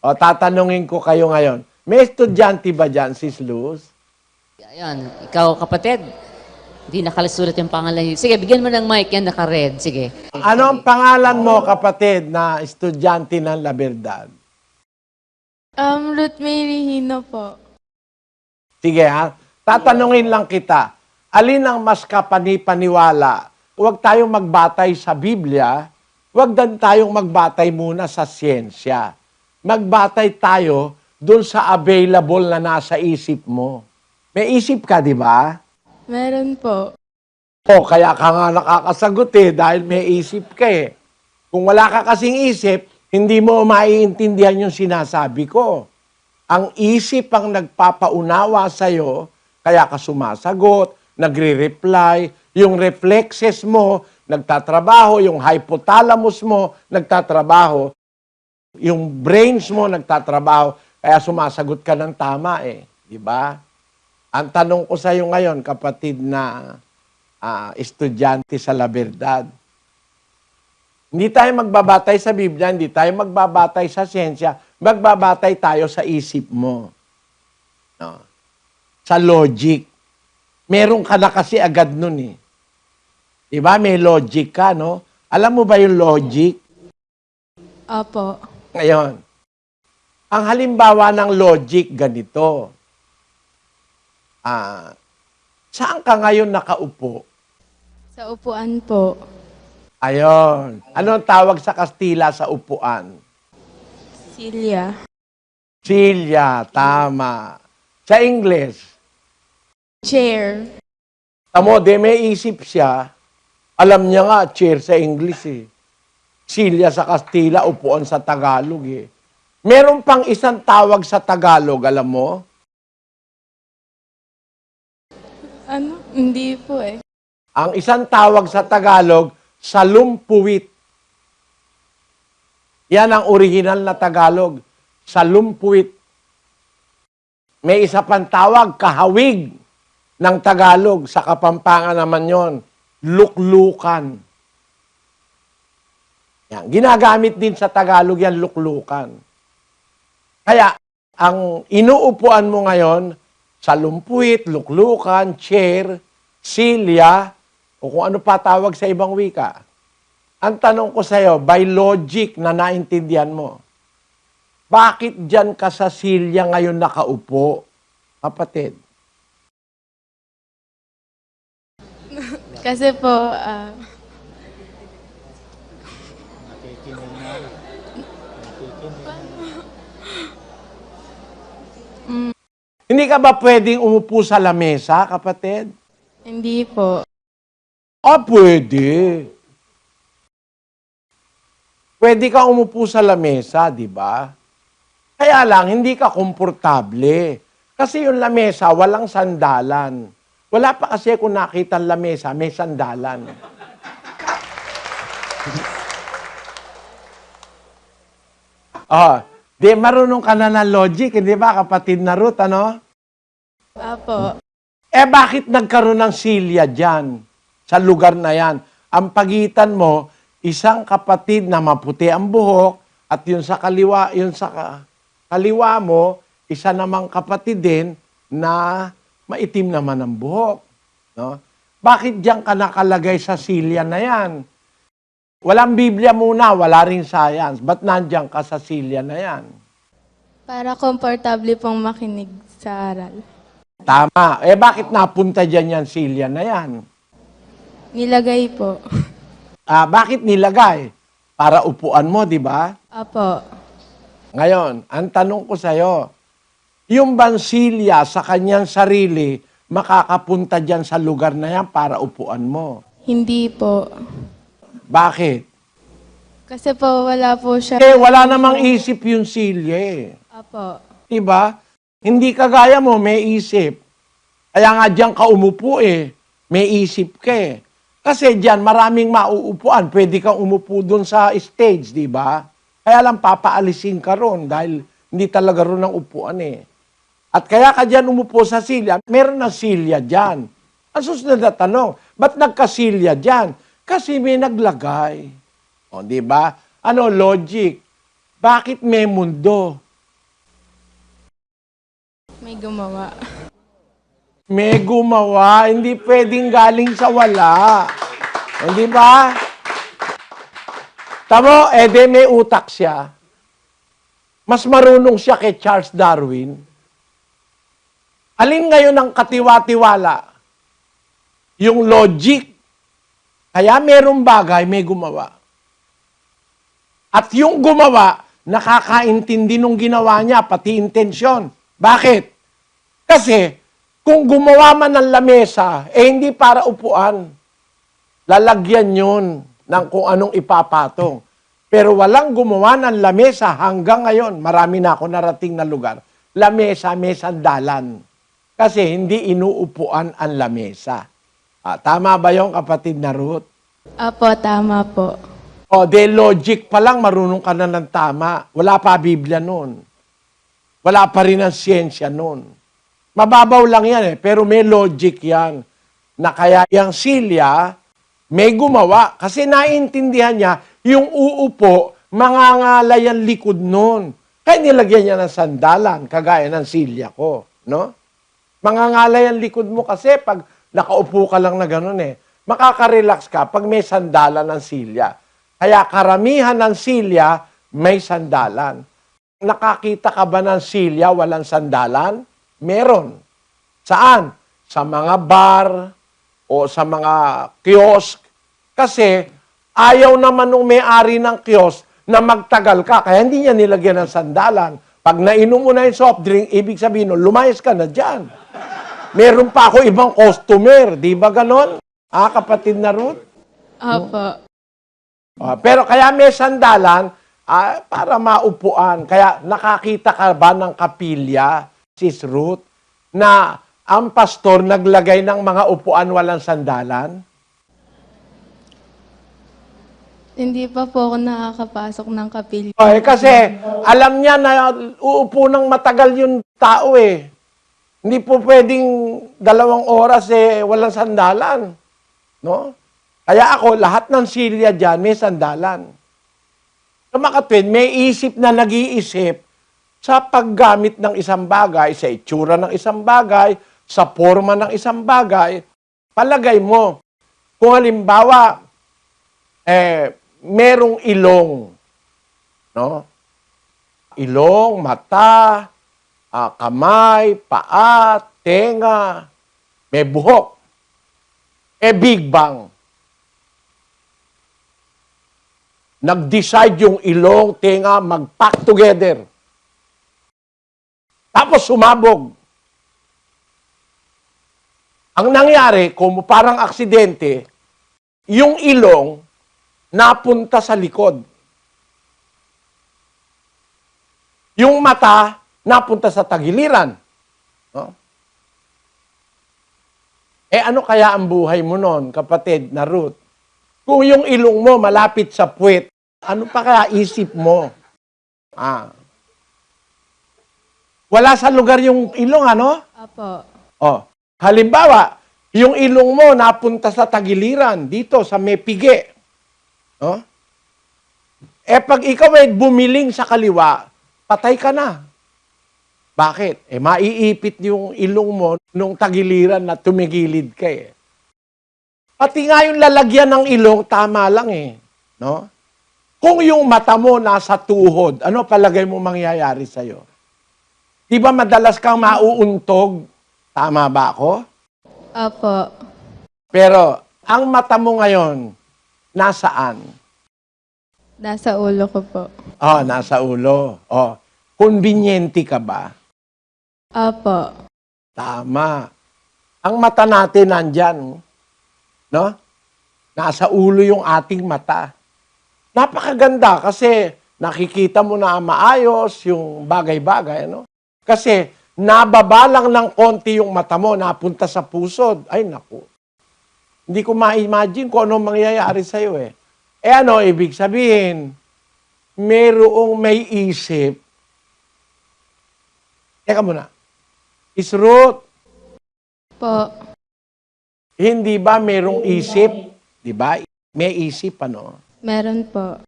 tatanungin ko kayo ngayon, may estudyante ba dyan, Sis Luz? Ayan, ikaw kapatid, hindi nakalasulat yung pangalan. Sige, bigyan mo ng mic yan, naka-red. Sige. Ano ang pangalan mo, kapatid, na estudyante ng La Verdad? Ruth Mary Hino po. Sige ha, tatanungin lang kita, alin ang mas kapani-paniwala? Huwag tayong magbatay sa Biblia, huwag din tayong magbatay muna sa siyensya. Magbatay tayo dun sa available na nasa isip mo. May isip ka, di ba? Meron po. Kaya ka nga nakakasagot dahil may isip ka eh. Kung wala ka kasing isip, hindi mo maiintindihan yung sinasabi ko. Ang isip ang nagpapaunawa sa'yo, kaya ka sumasagot, nagre-reply, yung reflexes mo, nagtatrabaho, yung hypothalamus mo, nagtatrabaho, yung brains mo, nagtatrabaho, kaya sumasagot ka ng tama eh. Di ba? Ang tanong ko sa iyo ngayon, kapatid na estudyante sa La Verdad, hindi tayo magbabatay sa Biblia, hindi tayo magbabatay sa siyensya, magbabatay tayo sa isip mo. No? Sa logic. Meron ka na kasi agad nun eh. Diba? May logic ka, no? Alam mo ba yung logic? Apo. Ngayon, ang halimbawa ng logic ganito. Saan ka ngayon nakaupo? Sa upuan po. Ayon. Anong tawag sa Kastila sa upuan? Silya. Silya, tama. Sa English? Chair. Tamo, de may isip siya, alam niya nga, chair sa English eh. Silya sa Kastila, upuan sa Tagalog eh. Meron pang isang tawag sa Tagalog, alam mo? Ano? Hindi po eh. Ang isang tawag sa Tagalog, salumpuwit. Yan ang original na Tagalog, salumpuwit. May isa pang tawag, kahawig ng Tagalog. Sa Kapampangan naman yon, luklukan. Yan. Ginagamit din sa Tagalog yan, luklukan. Kaya, ang inuupuan mo ngayon, salumpuit, luklukan, chair, silya, o kung ano pa tawag sa ibang wika. Ang tanong ko sa iyo, by logic na naintindihan mo, bakit dyan ka sa silya ngayon nakaupo, kapatid? Kasi po, Hindi ka ba pwedeng umupo sa lamesa, kapatid? hindi po. Pwede. Pwede ka umupo sa lamesa, di ba? Kaya lang, hindi ka komportable. Kasi yung lamesa, walang sandalan. Wala pa kasi kung nakita ang lamesa, may sandalan. Di marunong ka na ng logic, hindi ba, kapatid na Ruth, ano? Apo. Bakit nagkaroon ng silya dyan? Sa lugar na yan. Ang pagitan mo, isang kapatid na maputi ang buhok, at yun sa kaliwa mo, isa namang kapatid din na maitim naman ang buhok. No? Bakit diyan ka nakalagay sa silya na yan? Walang Biblia muna, wala ring science. Ba't nandiyan ka sa silya na yan? Para komportable pong makinig sa aral. Tama. Bakit napunta dyan yan silya na yan? Nilagay po. Bakit nilagay? Para upuan mo, di ba? Apo. Ngayon, ang tanong ko sa'yo, yung bang silya sa kanyang sarili, makakapunta dyan sa lugar na yan para upuan mo? Hindi po. Bakit? Kasi po wala po siya. Wala namang isip yung silya eh. Apo. Diba? Hindi kagaya mo, may isip. Kaya nga diyan ka umupo eh. May isip ka eh. Kasi diyan maraming mauupuan. Pwede kang umupo doon sa stage, di ba? Kaya lang papaalisin ka ron dahil hindi talaga ron ang upuan eh. At kaya ka diyan umupo sa silya, meron na silya diyan. Ang susunod na tanong, ba't nagkasilya diyan? Kasi may naglagay. O, di ba? Ano, logic. Bakit may mundo? May gumawa. May gumawa, hindi pwedeng galing sa wala. Hindi ba? Tamo, may utak siya. Mas marunong siya kay Charles Darwin. Alin ngayon ang katiwa-tiwala? Yung logic. Kaya merong bagay, may gumawa. At yung gumawa, nakakaintindi nung ginawa niya, pati intensyon. Bakit? Kasi, kung gumawa man ng lamesa, hindi para upuan. Lalagyan yun ng kung anong ipapatong. Pero walang gumawa ng lamesa hanggang ngayon. Marami na ako narating na lugar. Lamesa, may sandalan. Kasi hindi inuupuan ang lamesa. Tama ba yung kapatid na Ruth? Apo, tama po. Logic pa lang, marunong ka na ng tama. Wala pa Biblia noon. Wala pa rin ang siyensya noon. Mababaw lang yan pero may logic yan. Na kaya yung silya, may gumawa. Kasi naiintindihan niya, yung uupo, mangangalay ang likod noon. Kaya nilagyan niya ng sandalan, kagaya ng silya ko. No? Mangangalay ang likod mo kasi pag nakaupo ka lang na gano'n makaka-relax ka pag may sandalan ng silya. Kaya karamihan ng silya, may sandalan. Nakakita ka ba ng silya walang sandalan? Meron. Saan? Sa mga bar o sa mga kiosk. Kasi ayaw naman nung may-ari ng kiosk na magtagal ka. Kaya hindi niya nilagyan ng sandalan. Pag nainom mo na yung soft drink, ibig sabihin, lumayas ka na dyan. meron pa ako ibang customer. Di ba ganon? Kapatid na Ruth? Opo. Pero kaya may sandalan para maupuan. Kaya nakakita ka ba ng kapilya, Sis Ruth, na ang pastor naglagay ng mga upuan walang sandalan? Hindi pa po ako nakakapasok ng kapilya. Kasi alam niya na uupo ng matagal yung tao eh. Hindi po pwedeng 2 oras walang sandalan. No? Kaya ako, lahat ng silya dyan may sandalan. So mga twin, may isip na nag-iisip sa paggamit ng isang bagay, sa itsura ng isang bagay, sa forma ng isang bagay. Palagay mo, kung halimbawa, merong ilong, no? Ilong, mata, kamay, paa, tenga, may buhok. Big Bang. Nag-decide yung ilong, tenga, mag-pack together. Tapos sumabog. Ang nangyari, kung parang aksidente, yung ilong napunta sa likod. Yung mata napunta sa tagiliran. No? Ano kaya ang buhay mo nun, kapatid na Ruth? Kung yung ilong mo malapit sa puwet, ano pa kaya isip mo? Wala sa lugar yung ilong, ano? Opo. Halimbawa, yung ilong mo napunta sa tagiliran, dito sa may pigi. No? Pag ikaw ay bumiling sa kaliwa, patay ka na. Bakit? Maiipit yung ilong mo nung tagiliran na tumigilid ka eh. Pati nga yung lalagyan ng ilong, tama lang eh. No? Kung yung mata mo nasa tuhod, ano palagay mo mangyayari sa'yo? Di ba madalas kang mauuntog? Tama ba ako? Opo. Pero, ang mata mo ngayon, nasaan? Nasa ulo ko po. Nasa ulo. Konbinyente ka ba? Opo. Tama. Ang mata natin nandyan. No? Nasa ulo yung ating mata. Napakaganda kasi nakikita mo na maayos yung bagay-bagay. No? Kasi nababalang ng konti yung mata mo, napunta sa puso. Ay, naku. Hindi ko ma-imagine kung anong mangyayari sa'yo eh. Ibig sabihin, merong may isip. Teka muna. Is Ruth, Po. hindi ba merong isip? Di ba? May isip, ano? Meron po.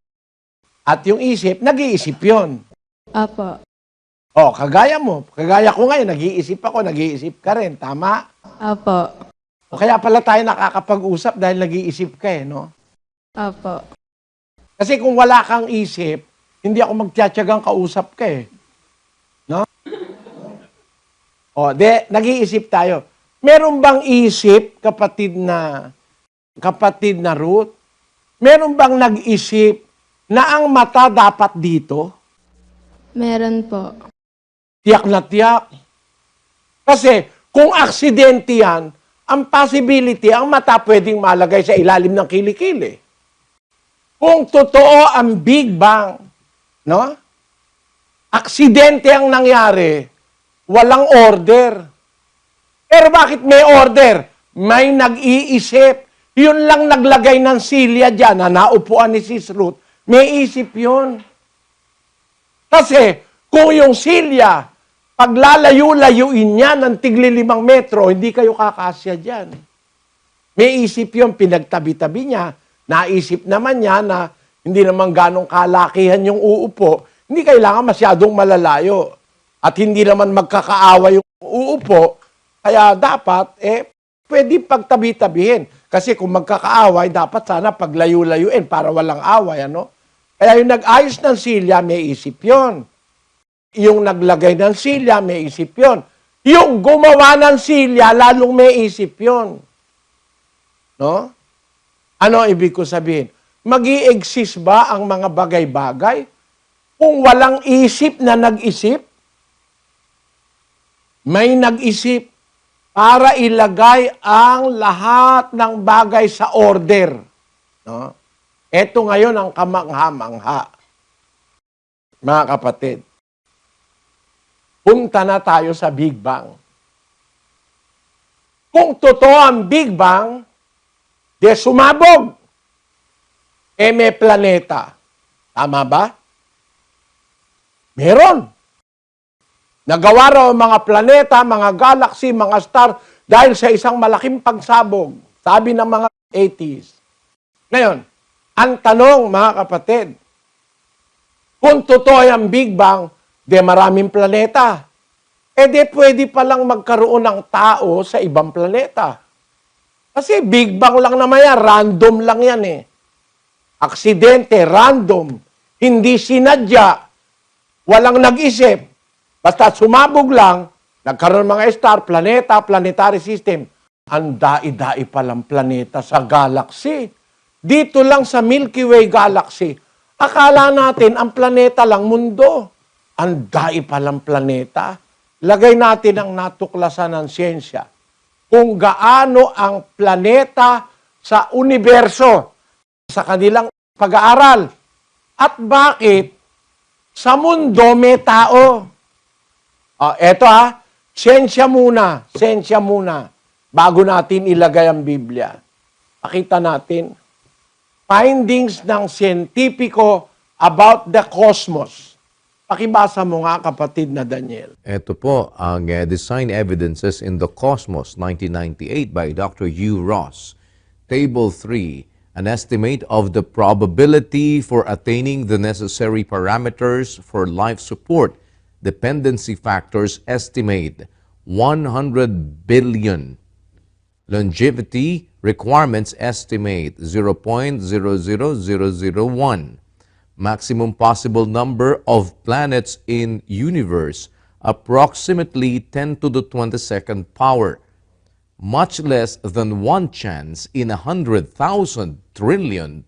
At yung isip, nag-iisip yun. Opo. Kagaya mo. Kagaya ko ngayon, nag-iisip ako, nag-iisip ka rin. Tama? Opo. Kaya pala tayo nakakapag-usap dahil nag-iisip ka eh, no? Opo. Kasi kung wala kang isip, hindi ako magtsatsagang kausap ka eh. No? Nag-iisip tayo. Meron bang isip, kapatid na Ruth? Meron bang nag-isip na ang mata dapat dito? Meron po. Tiyak na tiyak. Kasi kung aksidente yan, ang possibility, ang mata pwedeng malagay sa ilalim ng kilikili. Kung totoo ang Big Bang, no? Aksidente ang nangyari, walang order. Pero bakit may order? May nag-iisip. Yun lang naglagay ng silya dyan na naupuan ni Sis Ruth. May isip yun. Kasi kung yung silya, paglalayo-layuin niya ng tigli 5 metro, hindi kayo kakasya dyan. May isip yun, pinagtabi-tabi niya. Naisip naman niya na hindi naman ganong kalakihan yung uupo. Hindi kailangan masyadong malalayo. At hindi naman magkakaawa yung uupo. Kaya dapat, pwede pagtabi-tabihin. Kasi kung magkakaaway, dapat sana paglayo-layuin para walang away. Ano? Kaya yung nag-ayos ng silya, may isip yun. Yung naglagay ng silya, may isip yun. Yung gumawa ng silya, lalong may isip yun. No? Ano ibig ko sabihin? Mag-i-exist ba ang mga bagay-bagay kung walang isip na nag-isip? May nag-isip. para ilagay ang lahat ng bagay sa order. No? Ito ngayon ang kamangha-mangha. Mga kapatid, punta na tayo sa Big Bang. Kung totoo ang Big Bang, di sumabog. May planeta. Tama ba? Meron. Nagawa raw ang mga planeta, mga galaxy, mga star dahil sa isang malaking pagsabog. Sabi ng mga atheists. Ngayon, ang tanong mga kapatid, kung totoo ang Big Bang, di maraming planeta. Di pwede palang magkaroon ng tao sa ibang planeta. Kasi Big Bang lang naman yan, random lang yan eh. Aksidente, random, hindi sinadya, walang nag-isip. Basta sumabog lang, nagkaroon mga star, planeta, planetary system. Ang dai-dai palang planeta sa galaxy. Dito lang sa Milky Way galaxy. Akala natin ang planeta lang mundo. Ang dai palang planeta. Lagay natin ang natuklasan ng siyensya. Kung gaano ang planeta sa universo sa kanilang pag-aaral. At bakit sa mundo may tao? Eto siyensya muna, bago natin ilagay ang Biblia. Pakita natin, findings ng siyentipiko about the cosmos. Pakibasa mo nga kapatid na Daniel. Ito po ang Design Evidences in the Cosmos 1998 by Dr. Hugh Ross. Table 3, an estimate of the probability for attaining the necessary parameters for life support. Dependency factors estimate 100 billion. Longevity requirements estimate 0.00001. Maximum possible number of planets in universe approximately 10 to the 22nd power. Much less than 1 chance in 100,000 trillion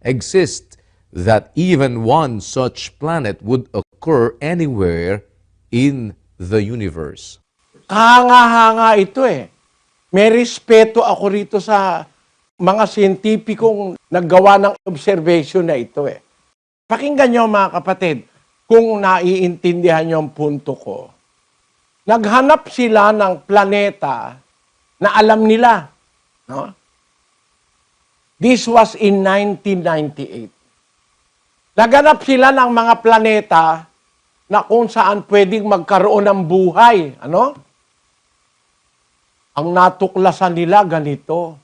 exist that even one such planet would occur anywhere in the universe. Hanga-hanga ito eh. May respeto ako rito sa mga siyentipikong naggawa ng observation na ito eh. Pakinggan nyo mga kapatid, kung naiintindihan nyo ang punto ko. Naghanap sila ng planeta na alam nila. No? This was in 1998. Naghanap sila ng mga planeta na kung saan pwedeng magkaroon ng buhay. Ano? Ang natuklasan nila ganito.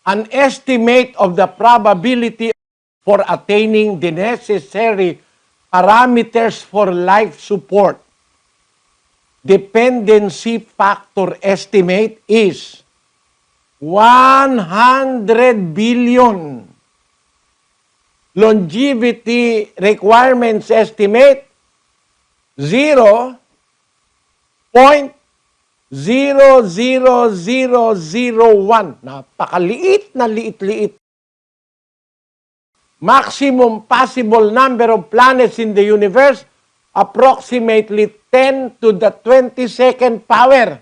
An estimate of the probability for attaining the necessary parameters for life support. Dependency factor estimate is 100 billion. Longevity requirements estimate 0.00001. Napakaliit na liit-liit. Maximum possible number of planets in the universe, approximately 10 to the 22nd power.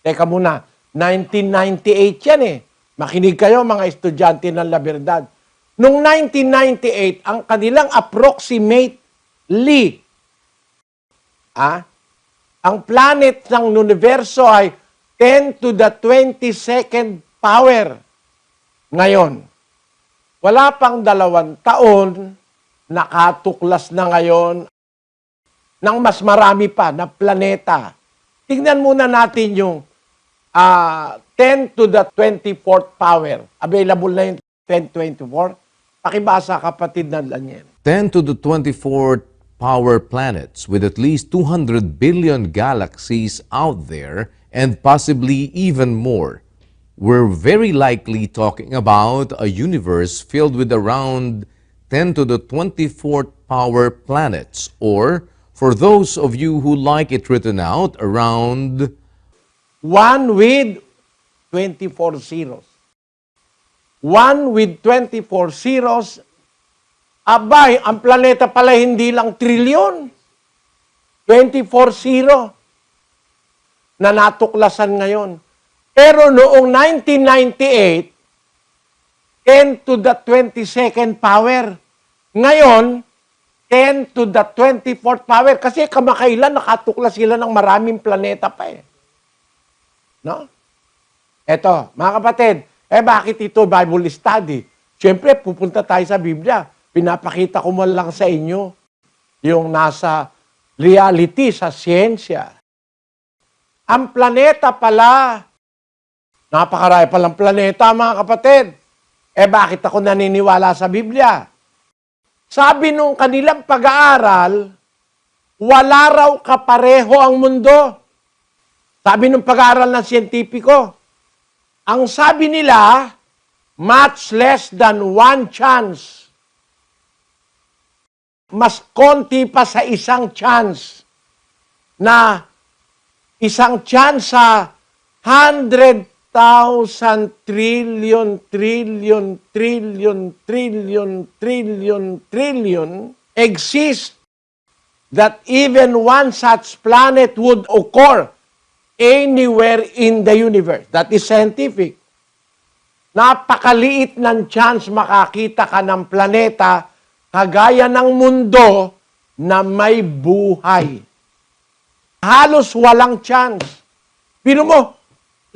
Teka muna, 1998 yan eh. Makinig kayo mga estudyante ng La Verdad. Noong 1998, ang kanilang approximately, ang planet ng universo ay 10 to the 22nd power. Ngayon, wala pang 2 taon, nakatuklas na ngayon ng mas marami pa na planeta. Tingnan muna natin yung 10 to the 24th power. Available na yung 1024. Pakibasa kapatid na Daniel. 10 to the 24th power planets with at least 200 billion galaxies out there and possibly even more. We're very likely talking about a universe filled with around 10 to the 24th power planets, or for those of you who like it written out, around 1 with 24 zeros. 1 with 24 zeros. Abay, ang planeta pala hindi lang trilyon. 24-0 na natuklasan ngayon. Pero noong 1998, 10 to the 22nd power. Ngayon, 10 to the 24th power. Kasi kamakailan nakatuklas sila ng maraming planeta pa eh. No? Eto, mga kapatid, bakit ito Bible study? Siyempre, pupunta tayo sa Biblia. Pinapakita ko man lang sa inyo yung nasa reality sa siyensya. Ang planeta pala, napakarami palang planeta, mga kapatid. Bakit ako naniniwala sa Biblia? Sabi nung kanilang pag-aaral, wala raw kapareho ang mundo. Sabi nung pag-aaral ng siyentipiko, ang sabi nila, much less than one chance. Mas konti pa sa isang chance na isang chance sa 100,000 trillion exist that even one such planet would occur anywhere in the universe. That is scientific. Napakaliit ng chance makakita ka ng planeta kagaya ng mundo na may buhay. Halos walang chance. Pero mo,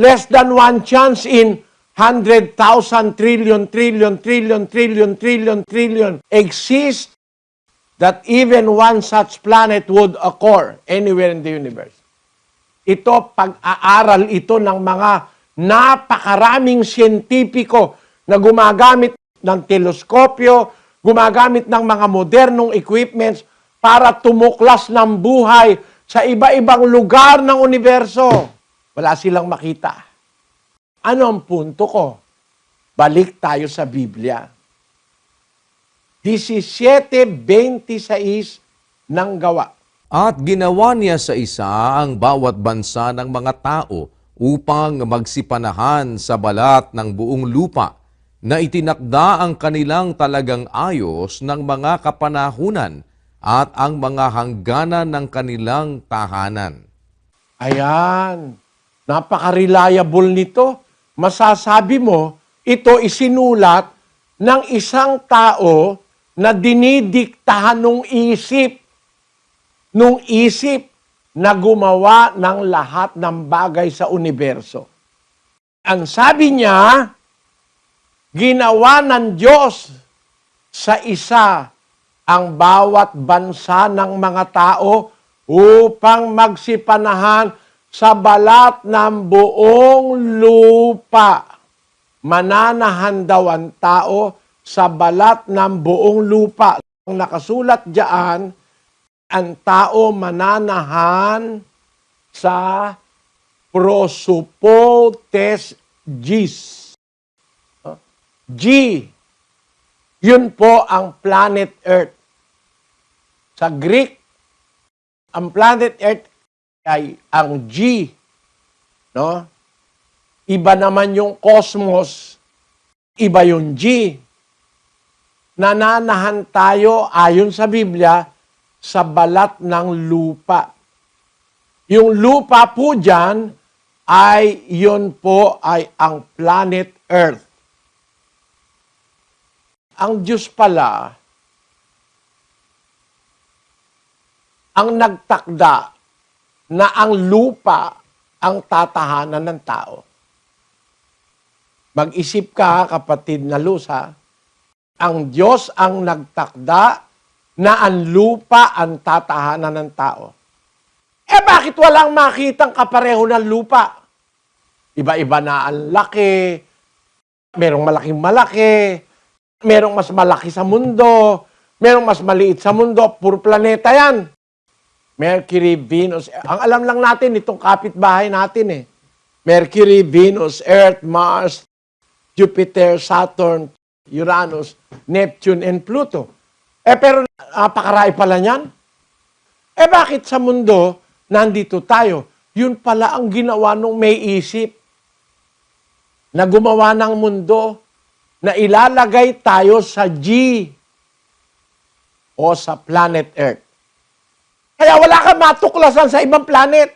less than one chance in 100,000 trillion exist that even one such planet would occur anywhere in the universe. Ito, pag-aaral ito ng mga napakaraming siyentipiko na gumagamit ng teleskopyo, gumagamit ng mga modernong equipments para tumuklas ng buhay sa iba-ibang lugar ng universo. Wala silang makita. Ano ang punto ko? Balik tayo sa Biblia. 17:26 ng Gawa. At ginawa niya sa isa ang bawat bansa ng mga tao upang magsipanahan sa balat ng buong lupa na itinakda ang kanilang talagang ayos ng mga kapanahunan at ang mga hangganan ng kanilang tahanan. Ayan. Napaka-reliable nito. Masasabi mo, ito isinulat ng isang tao na dinidiktahan ng isip na gumawa ng lahat ng bagay sa universo. Ang sabi niya, ginawa ng Diyos sa isa ang bawat bansa ng mga tao upang magsipanahan sa balat ng buong lupa. Mananahan daw ang tao sa balat ng buong lupa. Ang nakasulat diyan, ang tao mananahan sa prosopotes gis. G, yun po ang planet Earth. Sa Greek, ang planet Earth ay ang G. No? Iba naman yung cosmos, iba yung G. Nananahan tayo, ayon sa Biblia, sa balat ng lupa. Yung lupa po dyan, yun po ay ang planet Earth. Ang Diyos pala, ang nagtakda na ang lupa ang tatahanan ng tao. Mag-isip ka, kapatid na Luz, ha? Ang Diyos ang nagtakda na ang lupa ang tatahanan ng tao. Bakit walang makitang kapareho ng lupa? Iba-iba na ang laki, merong malaking malaki, merong mas malaki sa mundo, merong mas maliit sa mundo, puro planeta yan. Mercury, Venus, ang alam lang natin, itong kapitbahay natin eh. Mercury, Venus, Earth, Mars, Jupiter, Saturn, Uranus, Neptune, and Pluto. Pero napakarami pala niyan. Bakit sa mundo, nandito tayo? Yun pala ang ginawa nung may isip na gumawa ng mundo na ilalagay tayo sa G o sa planet Earth. Kaya wala kang matuklasan sa ibang planet.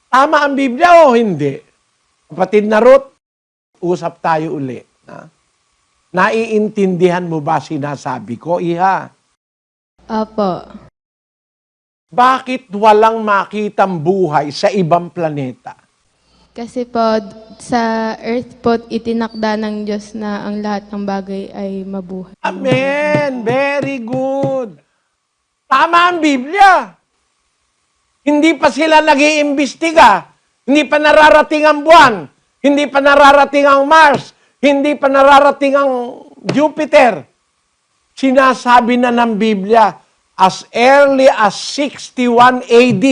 Tama ang Biblia o hindi? Kapatid na Ruth, usap tayo uli. Ha? Naiintindihan mo ba sinasabi ko, Iha? Opo. Bakit walang makitang buhay sa ibang planeta? Kasi po, sa earth po, itinakda ng Diyos na ang lahat ng bagay ay mabuhay. Amen! Very good! Tama ang Biblia! Hindi pa sila nag-iimbestiga. Hindi pa nararating ang buwan. Hindi pa nararating ang Mars. Hindi pa nararating ang Jupiter. Sinasabi na ng Biblia, as early as 61 AD,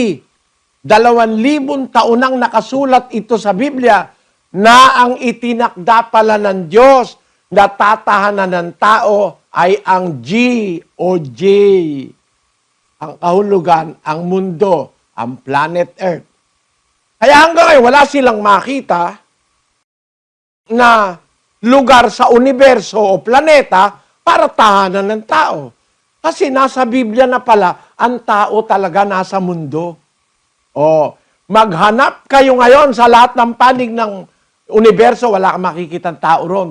2,000 taon nang nakasulat ito sa Biblia, na ang itinakda pala ng Diyos na tatahanan ng tao ay ang G o J. Ang kahulugan, ang mundo, ang planet Earth. Kaya hanggang ngayon, wala silang makita na lugar sa universo o planeta para tahanan ng tao. Kasi nasa Biblia na pala, ang tao talaga nasa mundo. O, maghanap kayo ngayon sa lahat ng panig ng universo, wala kang makikitang tao ron.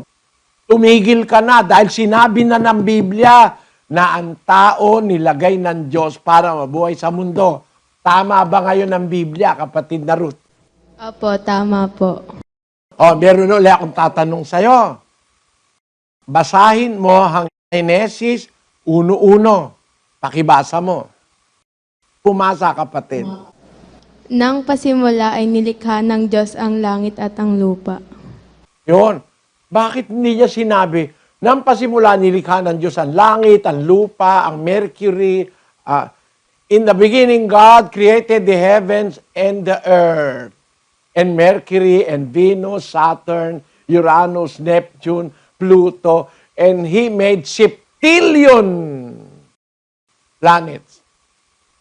Tumigil ka na dahil sinabi na ng Biblia na ang tao nilagay ng Diyos para mabuhay sa mundo. Tama ba ngayon ang Biblia, kapatid na Ruth? Opo, tama po. O, meron ulit akong tatanong sa'yo. Basahin mo ang Genesis 1:1. Pakibasa mo. Pumasa, kapatid. Nang pasimula ay nilikha ng Diyos ang langit at ang lupa. Yun. Bakit hindi niya sinabi, nang pasimula nilikha ng Diyos ang langit, ang lupa, ang Mercury. In the beginning, God created the heavens and the earth. And Mercury and Venus, Saturn, Uranus, Neptune, Pluto, and He made septillion planets.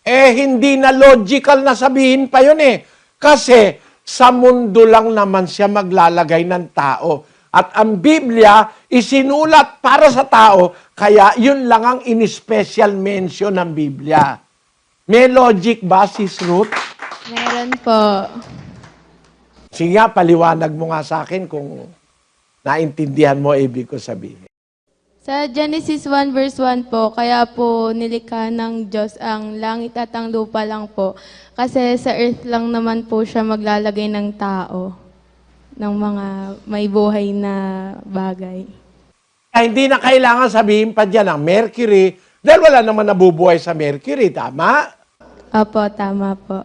Hindi na logical na sabihin pa yun eh. Kasi sa mundo lang naman siya maglalagay ng tao. At ang Biblia, isinulat para sa tao, kaya yun lang ang in-special mention ng Biblia. May logic ba, Sis Ruth? Meron po. Sige nga, paliwanag mo nga sa akin kung naintindihan mo ibig ko sabihin. Sa Genesis 1 verse 1 po, kaya po nilikha ng Diyos ang langit at ang lupa lang po. Kasi sa earth lang naman po siya maglalagay ng tao, ng mga may buhay na bagay. Hindi na kailangan sabihin pa dyan ang Mercury, dahil wala naman nabubuhay sa Mercury, tama? Opo, tama po.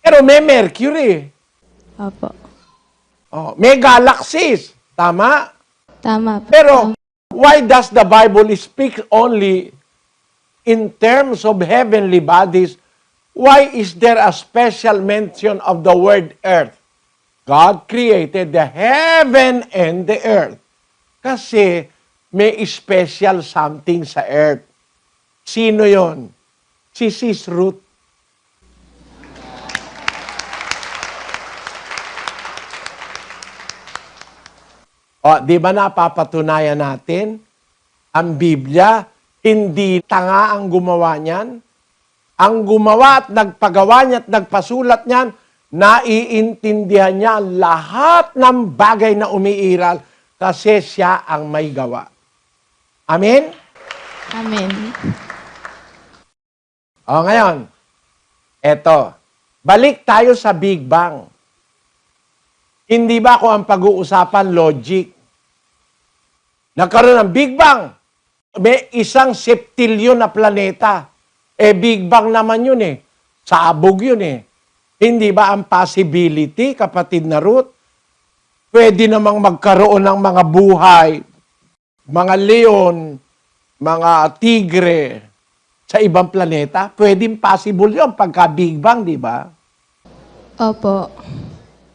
Pero may Mercury. Opo. May galaxies, tama? Tama po. Pero, why does the Bible speak only in terms of heavenly bodies? Why is there a special mention of the word earth? God created the heaven and the earth. Kasi may special something sa earth. Sino yon? Si Sis Ruth. Di ba napapatunayan natin? Ang Biblia, hindi tanga ang gumawa niyan. Ang gumawa at nagpagawa niya at nagpasulat niyan, naiintindihan niya lahat ng bagay na umiiral kasi siya ang may gawa. Amen? Amen. Ngayon, eto, balik tayo sa Big Bang. Hindi ba kung ang pag-uusapan logic? Nagkaroon ng Big Bang. May isang septilyon na planeta. Big Bang naman yun eh. Sabog yun eh. Hindi ba ang possibility, kapatid na Ruth? Pwede namang magkaroon ng mga buhay, mga leon, mga tigre sa ibang planeta. Pwedeng possible yun pagka Big Bang, di ba? Opo.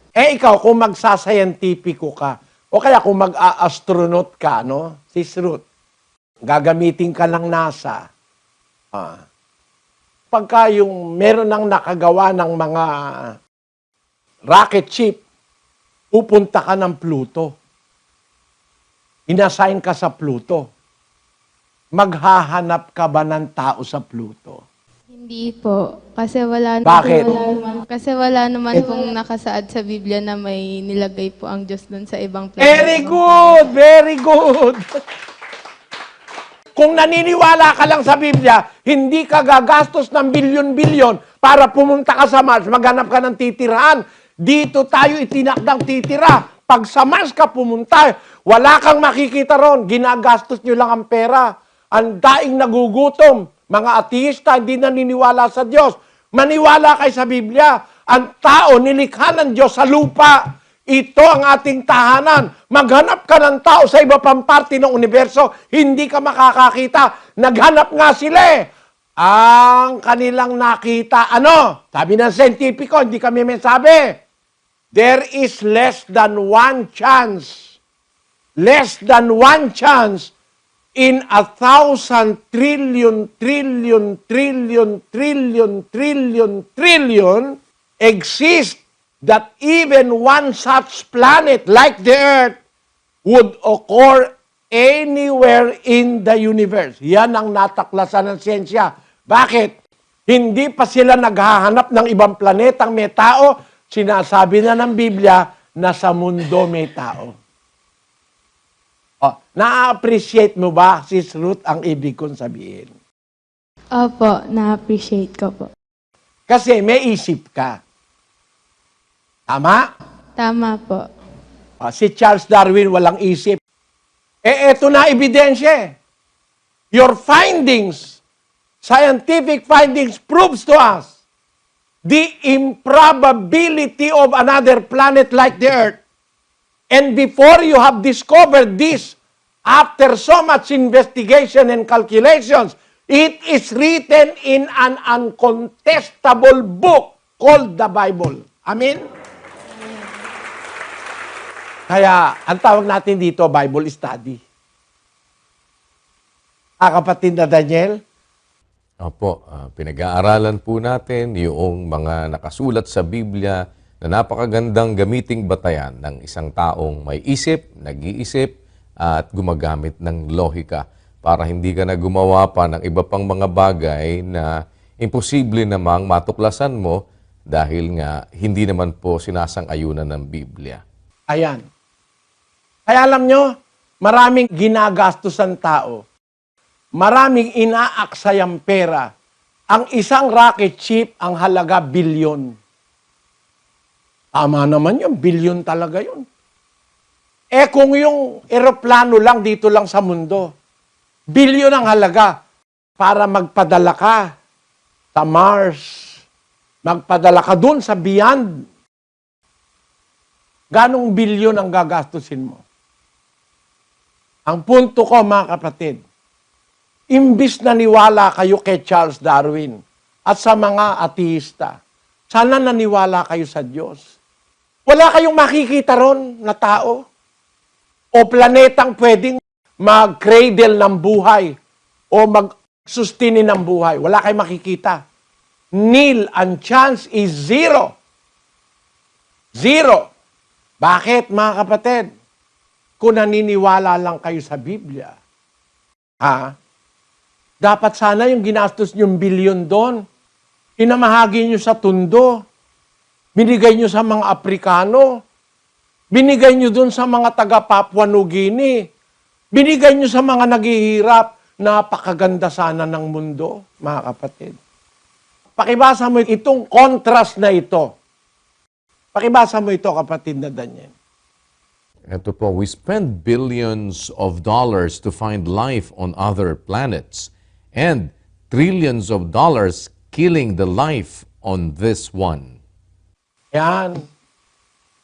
Ikaw, kung magsascientifico ka, o kaya kung mag-a-astronaut ka, no? Sis Ruth, gagamitin ka ng NASA. Pagka yung meron nang nakagawa ng mga rocket ship, pupunta ka ng Pluto. Inassign ka sa Pluto. Maghahanap ka ba ng tao sa Pluto? Hindi po. Kasi wala, Bakit? kasi wala naman pong nakasaad sa Biblia na may nilagay po ang Diyos doon sa ibang planeta. Very good! Very good! Kung naniniwala ka lang sa Biblia, hindi ka gagastos ng bilyon-bilyon para pumunta ka sa Mars, maghanap ka ng titirahan. Dito tayo itinakdang titira. Pag sa Mars ka pumunta, wala kang makikita ron. Ginagastos nyo lang ang pera. Ang daing nagugutom. Mga ateista, hindi naniniwala sa Diyos. Maniwala kayo sa Biblia. Ang tao, nilikha ng Diyos sa lupa. Ito ang ating tahanan. Maghanap ka ng tao sa iba pang parte ng universo, hindi ka makakakita. Naghanap nga sila eh. Ang kanilang nakita, ano? Sabi ng scientifico, hindi kami may sabi. There is less than one chance. Less than one chance in 1,000 trillion exist that even one such planet like the Earth would occur anywhere in the universe. Yan ang nataklasan ng siyensya. Bakit? Hindi pa sila naghahanap ng ibang planetang may tao. Sinasabi na ng Biblia na sa mundo may tao. Oh, na-appreciate mo ba, Sis Ruth, ang ibig kong sabihin? Opo, na-appreciate ko po. Kasi may isip ka. Tama? Tama po. Si Charles Darwin walang isip. Eto na ebidensya. Your findings, scientific findings proves to us the improbability of another planet like the Earth. And before you have discovered this, after so much investigation and calculations, it is written in an uncontestable book called the Bible. Amen? Kaya, ang tawag natin dito, Bible study. Kapatid na Daniel? Opo, pinag-aaralan po natin yung mga nakasulat sa Biblia na napakagandang gamiting batayan ng isang taong may isip, nag-iisip, at gumagamit ng lohika para hindi ka na gumawa pa ng iba pang mga bagay na imposible namang matuklasan mo dahil nga hindi naman po sinasang-ayunan ng Biblia. Ayan. Kaya alam nyo, maraming ginagastos ang tao. Maraming inaaksayang pera. Ang isang rocket ship, ang halaga bilyon. Tama naman yun, bilyon talaga yun. Kung yung eroplano lang dito lang sa mundo, bilyon ang halaga para magpadala ka sa Mars, magpadala ka dun sa beyond. Ganong bilyon ang gagastusin mo? Ang punto ko, mga kapatid, imbis na niwala kayo kay Charles Darwin at sa mga ateista, sana naniwala kayo sa Diyos. Wala kayong makikita ron na tao o planetang pwedeng mag-cradle ng buhay o mag-sustinin ng buhay. Wala kayong makikita. Nil, ang chance is zero. Zero. Bakit, mga kapatid? Kung naniniwala lang kayo sa Biblia, dapat sana yung ginastos yung bilyon doon, inamahagi nyo sa tundo, binigay nyo sa mga Aprikano, binigay nyo doon sa mga taga Papua New Guinea, binigay nyo sa mga naghihirap, napakaganda sana ng mundo, mga kapatid. Pakibasa mo itong contrast na ito. Pakibasa mo ito, kapatid na Daniel. Ito po, we spend billions of dollars to find life on other planets and trillions of dollars killing the life on this one. Yan.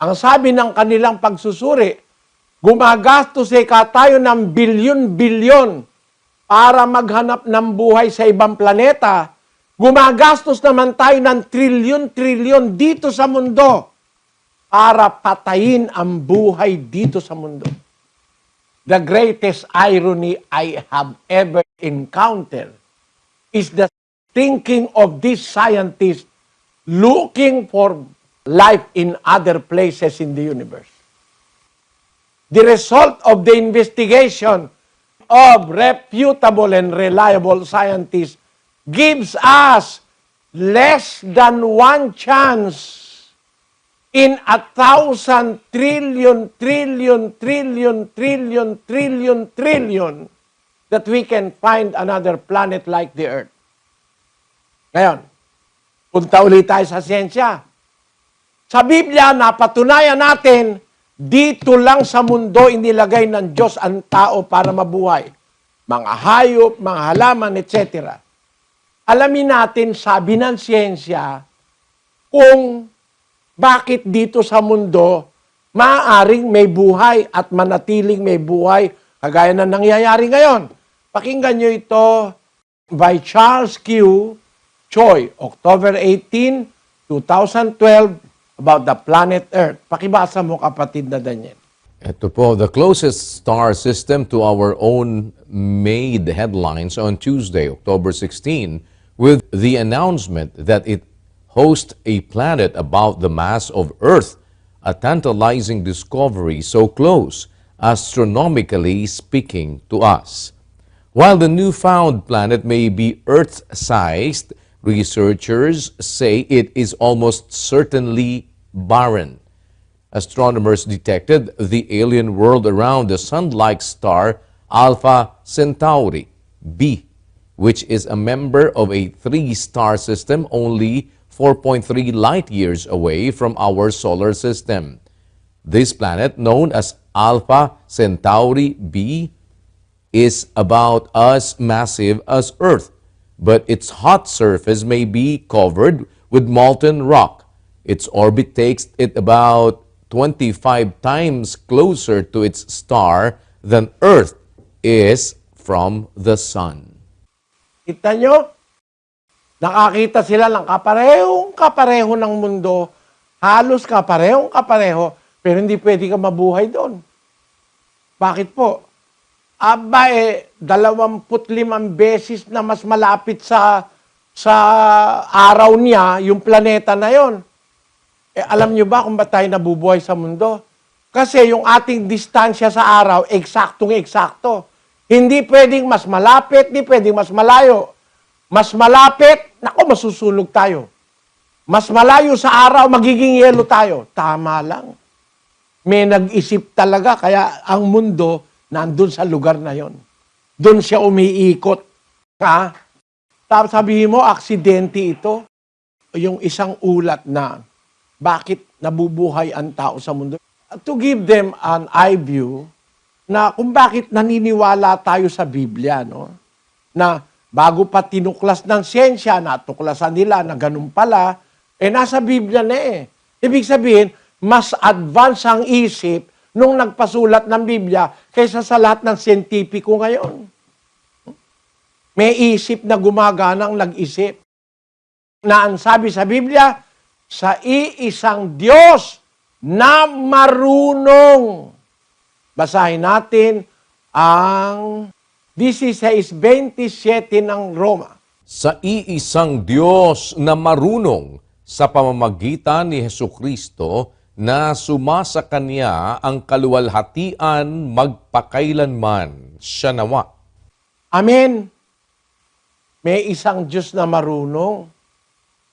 Ang sabi ng kanilang pagsusuri, gumagastos tayo ng bilyon-bilyon para maghanap ng buhay sa ibang planeta. Gumagastos naman tayo ng trilyon-trilyon dito sa mundo para patayin ang buhay dito sa mundo. The greatest irony I have ever encountered is the thinking of these scientists looking for life in other places in the universe. The result of the investigation of reputable and reliable scientists gives us less than one chance in 1,000 trillion, trillion that we can find another planet like the Earth. Ngayon, punta ulit tayo sa siyensya. Sa Biblia, napatunayan natin, dito lang sa mundo inilagay ng Diyos ang tao para mabuhay. Mga hayop, mga halaman, etc. Alamin natin, sabi ng siyensya, kung bakit dito sa mundo maaaring may buhay at manatiling may buhay kagaya na nangyayari ngayon. Pakinggan nyo ito by Charles Q. Choi, October 18, 2012, about the planet Earth. Pakibasa mo, kapatid na Daniel. Ito po, the closest star system to our own made headlines on Tuesday, October 16, with the announcement that it hosts a planet about the mass of Earth, a tantalizing discovery so close, astronomically speaking, to us. While the newfound planet may be Earth-sized, researchers say it is almost certainly barren. Astronomers detected the alien world around the sun-like star Alpha Centauri b, which is a member of a three-star system only 4.3 light years away from our solar system. This planet, known as Alpha Centauri b, is about as massive as Earth, but its hot surface may be covered with molten rock. Its orbit takes it about 25 times closer to its star than Earth is from the Sun. Kita nyo? Nakakita sila ng kapareho ng mundo, halos kapareho, pero hindi pwede ka mabuhay doon. Bakit po? 25 beses na mas malapit sa araw niya, yung planeta na yon. Alam nyo ba kung ba't tayo nabubuhay sa mundo? Kasi yung ating distansya sa araw, eksaktong-eksakto. Hindi pwedeng mas malapit, hindi pwedeng mas malayo. Mas malapit, masusunog tayo. Mas malayo sa araw, magiging yelo tayo. Tama lang. May nag-isip talaga, kaya ang mundo nandun sa lugar na yon. Doon siya umiikot. Ha? Tapos sabihin mo, aksidente ito. Yung isang ulat na bakit nabubuhay ang tao sa mundo. To give them an eye view na kung bakit naniniwala tayo sa Biblia, no? Na bago pa tinuklas ng siyensya, natuklasan nila na ganun pala, nasa Biblia na eh. Ibig sabihin, mas advance ang isip nung nagpasulat ng Biblia kaysa sa lahat ng siyentipiko ngayon. May isip na gumaganang nag-isip. Na ang sabi sa Biblia, sa iisang Diyos na marunong. Basahin natin ang 16:27 ng Roma. Sa iisang Diyos na marunong sa pamamagitan ni Hesukristo na sumasa Kanya ang kaluwalhatian magpakailanman. Siya nawa. Amen. May isang Diyos na marunong.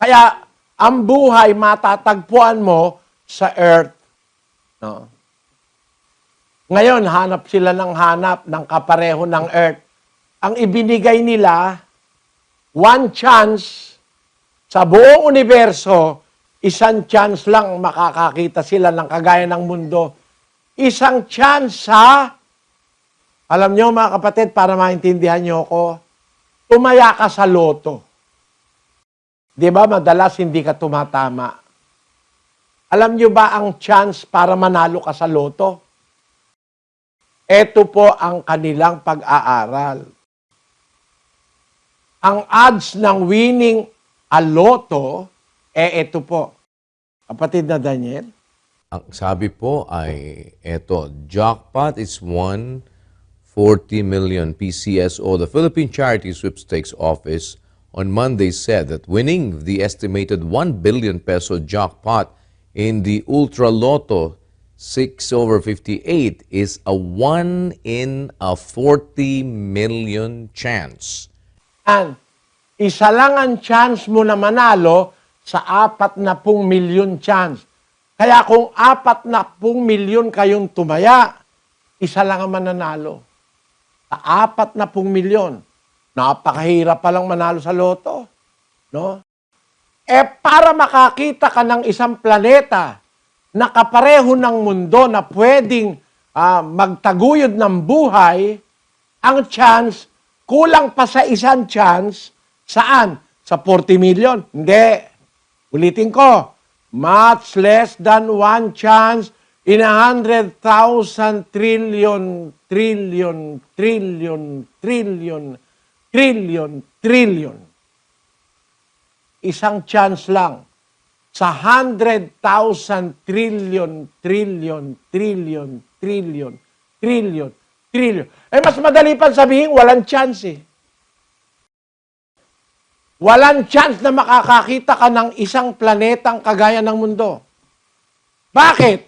Kaya ang buhay matatagpuan mo sa earth. No? Ngayon, hanap sila ng kapareho ng earth. Ang ibinigay nila, one chance sa buong universo, isang chance lang makakakita sila ng kagaya ng mundo. Isang chance sa, alam nyo mga kapatid, para maintindihan nyo ko, tumaya ka sa loto. Di ba madalas hindi ka tumatama? Alam nyo ba ang chance para manalo ka sa loto? Ito po ang kanilang pag-aaral. Ang odds ng winning a loto, ito po. Kapatid na Daniel? Ang sabi po ay eto, jackpot is 140 million PCSO. The Philippine Charity Sweepstakes Office on Monday said that winning the estimated 1 billion peso jackpot in the Ultra Lotto 6/58 is a 1 in a 40 million chance. And isa lang ang chance mo na manalo sa 40 milyon chance. Kaya kung 40 milyon kayong tumaya, isa lang ang mananalo. Sa 40 milyon, napakahirap palang manalo sa loto. No? Para makakita ka ng isang planeta na kapareho ng mundo na pwedeng magtaguyod ng buhay, ang chance, kulang pa sa isang chance, saan? Sa 40 million? Hindi. Ulitin ko, much less than one chance in 100,000 trillion, trillion, trillion, trillion, trillion, trillion. Isang chance lang sa 100,000 trillion, trillion, trillion, trillion, trillion, trillion. Mas madali pang sabihin, walang chance eh. Walang chance na makakakita ka ng isang planetang kagaya ng mundo. Bakit?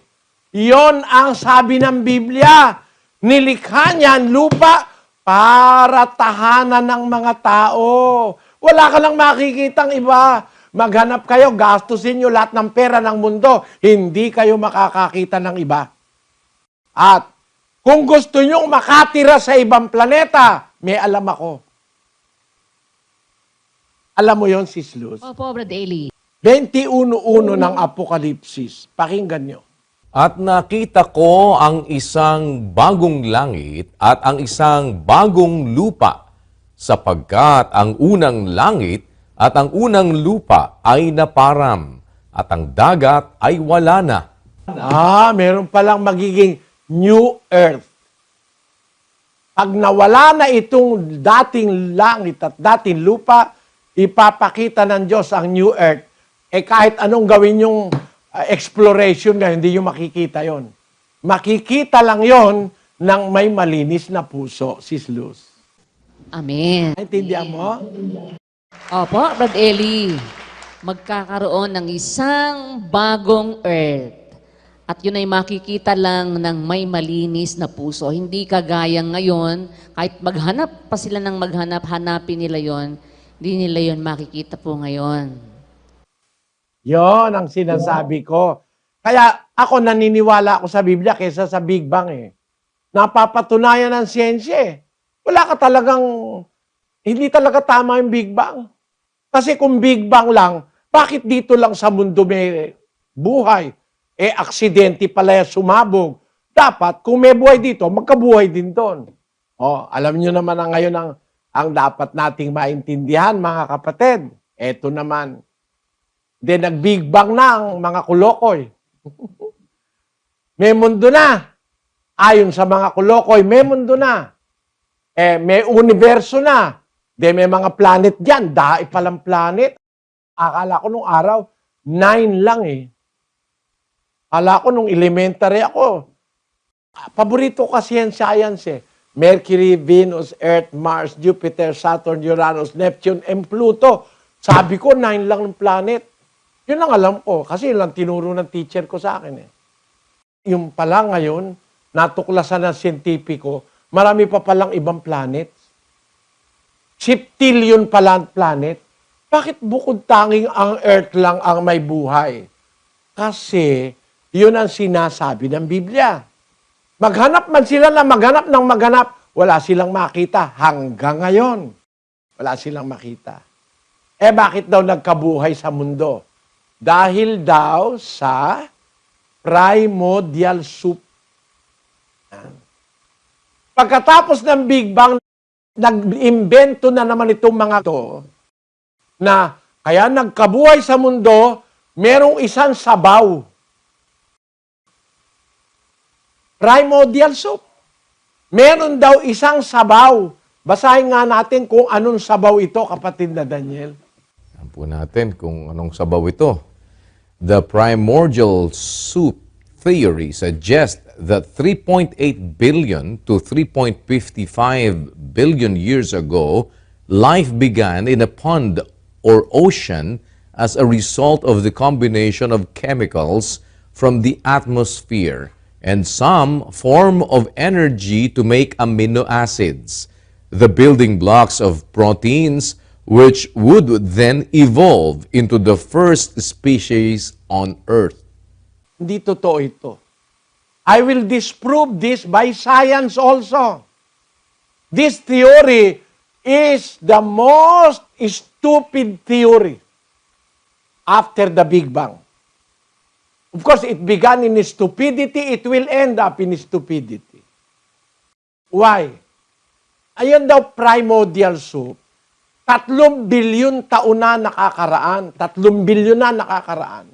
Yon ang sabi ng Biblia. Nilikha niya ang lupa para tahanan ng mga tao. Wala ka lang makikitang iba. Maghanap kayo, gastusin nyo lahat ng pera ng mundo. Hindi kayo makakakita ng iba. At kung gusto nyo makatira sa ibang planeta, may alam ako. Alam mo yon, Sis Luz? Opo, Brad Eli. 21:1 ng Apokalipsis. Pakinggan nyo. At nakita ko ang isang bagong langit at ang isang bagong lupa, sapagkat ang unang langit at ang unang lupa ay naparam, at ang dagat ay wala na. Meron palang magiging new earth. Pag nawala na itong dating langit at dating lupa, ipapakita ng Diyos ang new earth. Kahit anong gawin yung exploration nga, hindi yung makikita yon. Makikita lang yon ng may malinis na puso, Sis Luz. Amen. Naintindihan mo? Opo, Brad Eli. Magkakaroon ng isang bagong earth. At yun ay makikita lang ng may malinis na puso. Hindi kagaya ngayon, kahit maghanap pa sila ng maghanap, hanapin nila yon, hindi nila yon makikita po ngayon. Yon ang sinasabi ko. Kaya ako naniniwala ako sa Biblia kaysa sa Big Bang eh. Napapatunayan ng siyensya eh. Wala ka talagang, hindi talaga tama yung Big Bang. Kasi kung Big Bang lang, bakit dito lang sa mundo may buhay? Aksidente pala yung sumabog. Dapat, kung may buhay dito, magkabuhay din doon. Alam nyo naman ang ngayon ang dapat nating maintindihan, mga kapatid. Eto naman. Then nag-Big Bang na ang mga kulokoy. May mundo na. Ayon sa mga kulokoy, may mundo na. May universo na. Then may mga planet dyan. Dahil palang planet. Akala ko nung araw, 9 lang eh. Akala ko nung elementary ako. Paborito ko kasi yan science eh. Mercury, Venus, Earth, Mars, Jupiter, Saturn, Uranus, Neptune, and Pluto. Sabi ko, 9 lang ng planet. Yun ang alam ko. Kasi yun lang tinuro ng teacher ko sa akin eh. Yung pala ngayon, natuklasan ng siyentipiko, marami pa palang ibang planet. 10 pala ang planet. Bakit bukod tanging ang Earth lang ang may buhay? Kasi yun ang sinasabi ng Biblia. Maghanap man sila na maghanap ng maghanap, wala silang makita. Hanggang ngayon, wala silang makita. Bakit daw nagkabuhay sa mundo? Dahil daw sa primordial soup. Pagkatapos ng Big Bang, nag-imbento na naman itong mga to na kaya nagkabuhay sa mundo, merong isang sabaw. Primordial soup. Meron daw isang sabaw. Basahin nga natin kung anong sabaw ito, kapatid na Daniel. Alam po natin kung anong sabaw ito. The primordial soup theory suggests that 3.8 billion to 3.55 billion years ago, life began in a pond or ocean as a result of the combination of chemicals from the atmosphere and some form of energy to make amino acids, the building blocks of proteins, which would then evolve into the first species on Earth. Hindi totoo ito. I will disprove this by science also. This theory is the most stupid theory after the Big Bang. Of course, it began in stupidity, it will end up in stupidity. Why? Ayan daw primordial soup. 3 bilyon taon na nakakaraan. 3 bilyon na nakakaraan.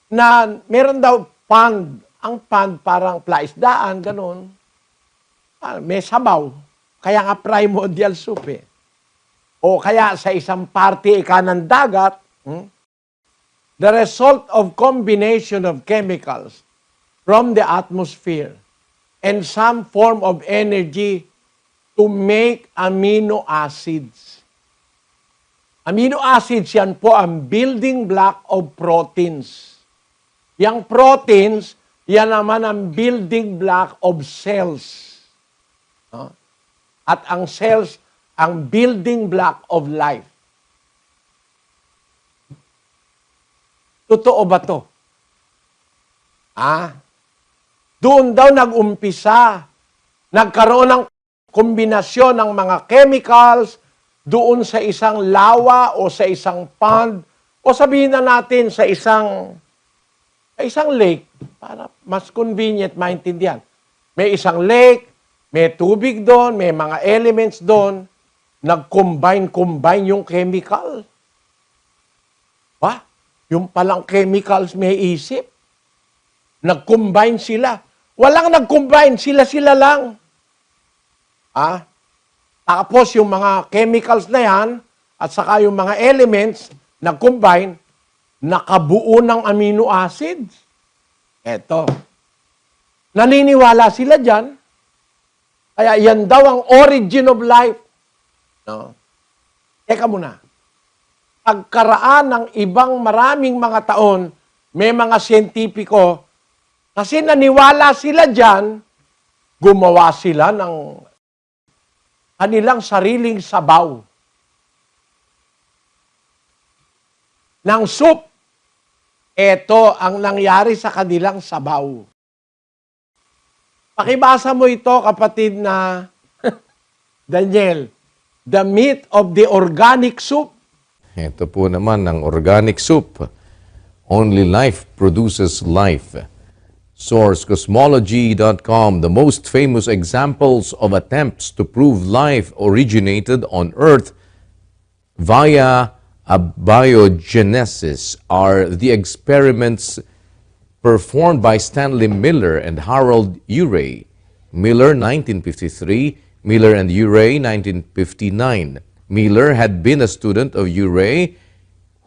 Na meron daw pond. Ang pond parang plaisdaan, ganun. May sabaw. Kaya nga primordial soup eh. O kaya sa isang party ng dagat, the result of combination of chemicals from the atmosphere and some form of energy to make amino acids. Amino acids, yan po ang building block of proteins. Yang proteins, yan naman ang building block of cells. No? At ang cells, ang building block of life. Totoo ba to? Doon daw nag-umpisa, nagkaroon ng kombinasyon ng mga chemicals doon sa isang lawa o sa isang pond o sabihin na natin sa isang lake para mas convenient maintindihan. May isang lake, may tubig doon, may mga elements doon, nag-combine yung chemical. Yung palang chemicals may isip. Nag-combine sila. Walang nag-combine, sila-sila lang. Tapos yung mga chemicals na yan, at saka yung mga elements, nag-combine, nakabuo ng amino acids. Eto. Naniniwala sila dyan. Kaya yan daw ang origin of life. No? Teka muna. Pagkaraan ng ibang maraming mga taon, may mga siyentipiko, kasi naniwala sila dyan, gumawa sila ng kanilang sariling sabaw. Ng soup. Ito ang nangyari sa kanilang sabaw. Pakibasa mo ito, kapatid na Daniel. The myth of the organic soup. Ito po naman ang organic soup. Only life produces life. Source cosmology.com. The most famous examples of attempts to prove life originated on Earth via abiogenesis are the experiments performed by Stanley Miller and Harold Urey. Miller, 1953. Miller and Urey, 1959. Miller had been a student of Urey,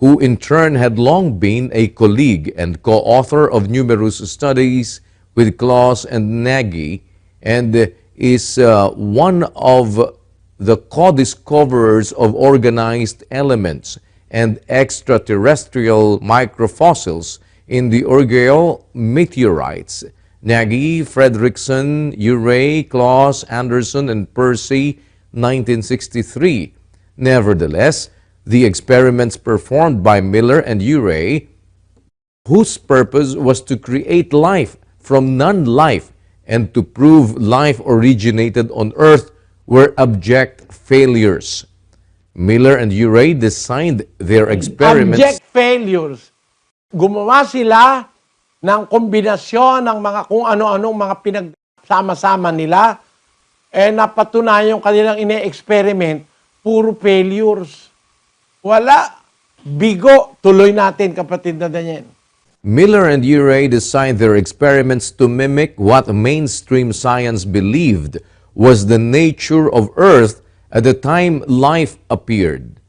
who in turn had long been a colleague and co-author of numerous studies with Claus and Nagy, and is one of the co-discoverers of organized elements and extraterrestrial microfossils in the Urgell meteorites. Nagy, Fredrickson, Urey, Claus, Anderson, and Percy, 1963. Nevertheless, the experiments performed by Miller and Urey, whose purpose was to create life from non-life and to prove life originated on Earth, were abject failures. Miller and Urey designed their experiments... Abject failures. Gumawa sila ng kombinasyon ng mga kung ano-anong mga pinagsama-sama nila, napatunayan yung kanilang ine-experiment, puro failures. Wala. Bigo. Tuloy natin, kapatid na Daniel. Miller and Urey designed their experiments to mimic what mainstream science believed was the nature of Earth at the time life appeared.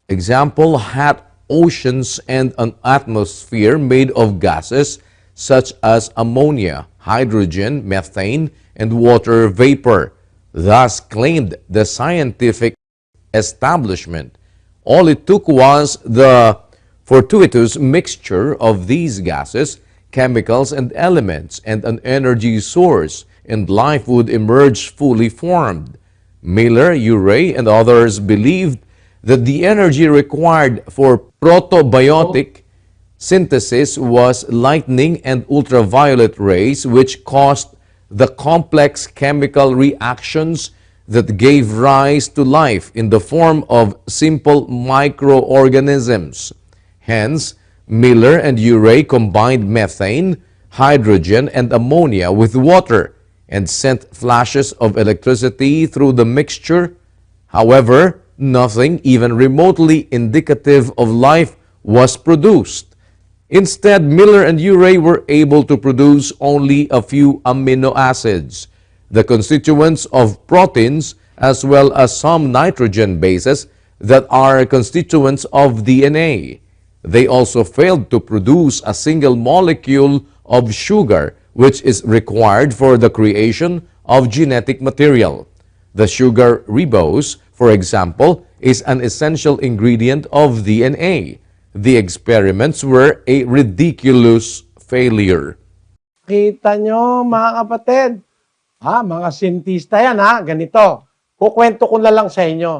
Example, had oceans and an atmosphere made of gases such as ammonia, hydrogen, methane, and water vapor. Thus claimed the scientific establishment. All it took was the fortuitous mixture of these gases, chemicals, and elements, and an energy source, and life would emerge fully formed. Miller, Urey, and others believed that the energy required for protobiotic synthesis was lightning and ultraviolet rays, which caused the complex chemical reactions that gave rise to life in the form of simple microorganisms. Hence, Miller and Urey combined methane, hydrogen, and ammonia with water and sent flashes of electricity through the mixture. However, nothing even remotely indicative of life was produced. Instead, Miller and Urey were able to produce only a few amino acids, the constituents of proteins, as well as some nitrogen bases that are constituents of DNA. They also failed to produce a single molecule of sugar, which is required for the creation of genetic material. The sugar ribose, for example, is an essential ingredient of DNA. The experiments were a ridiculous failure. Kita nyo, mga kapatid. Mga sintista yan, ganito. Kukwento ko na lang sa inyo.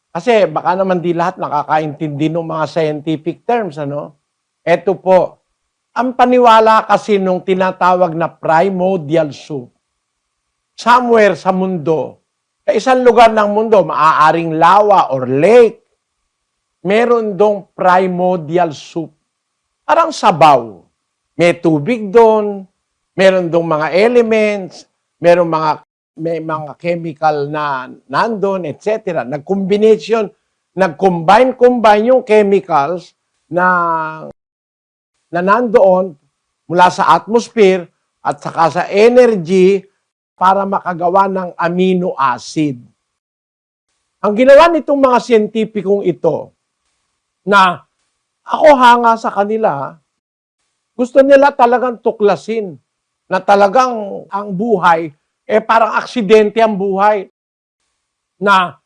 Kasi baka naman di lahat nakakaintindi ng mga scientific terms, ano? Ito po, ang paniwala kasi nung tinatawag na primordial soup, somewhere sa mundo, sa isang lugar ng mundo, maaaring lawa or lake, meron dong primordial soup. Parang sabaw. May tubig doon, meron dong mga elements, may mga chemical na nandun, etc. Nag-combine yung chemicals na nandoon mula sa atmosphere at saka sa energy para makagawa ng amino acid. Ang ginawa nitong mga siyentipikong ito, na ako hanga sa kanila, gusto nila talagang tuklasin na talagang ang buhay, parang aksidente ang buhay. Na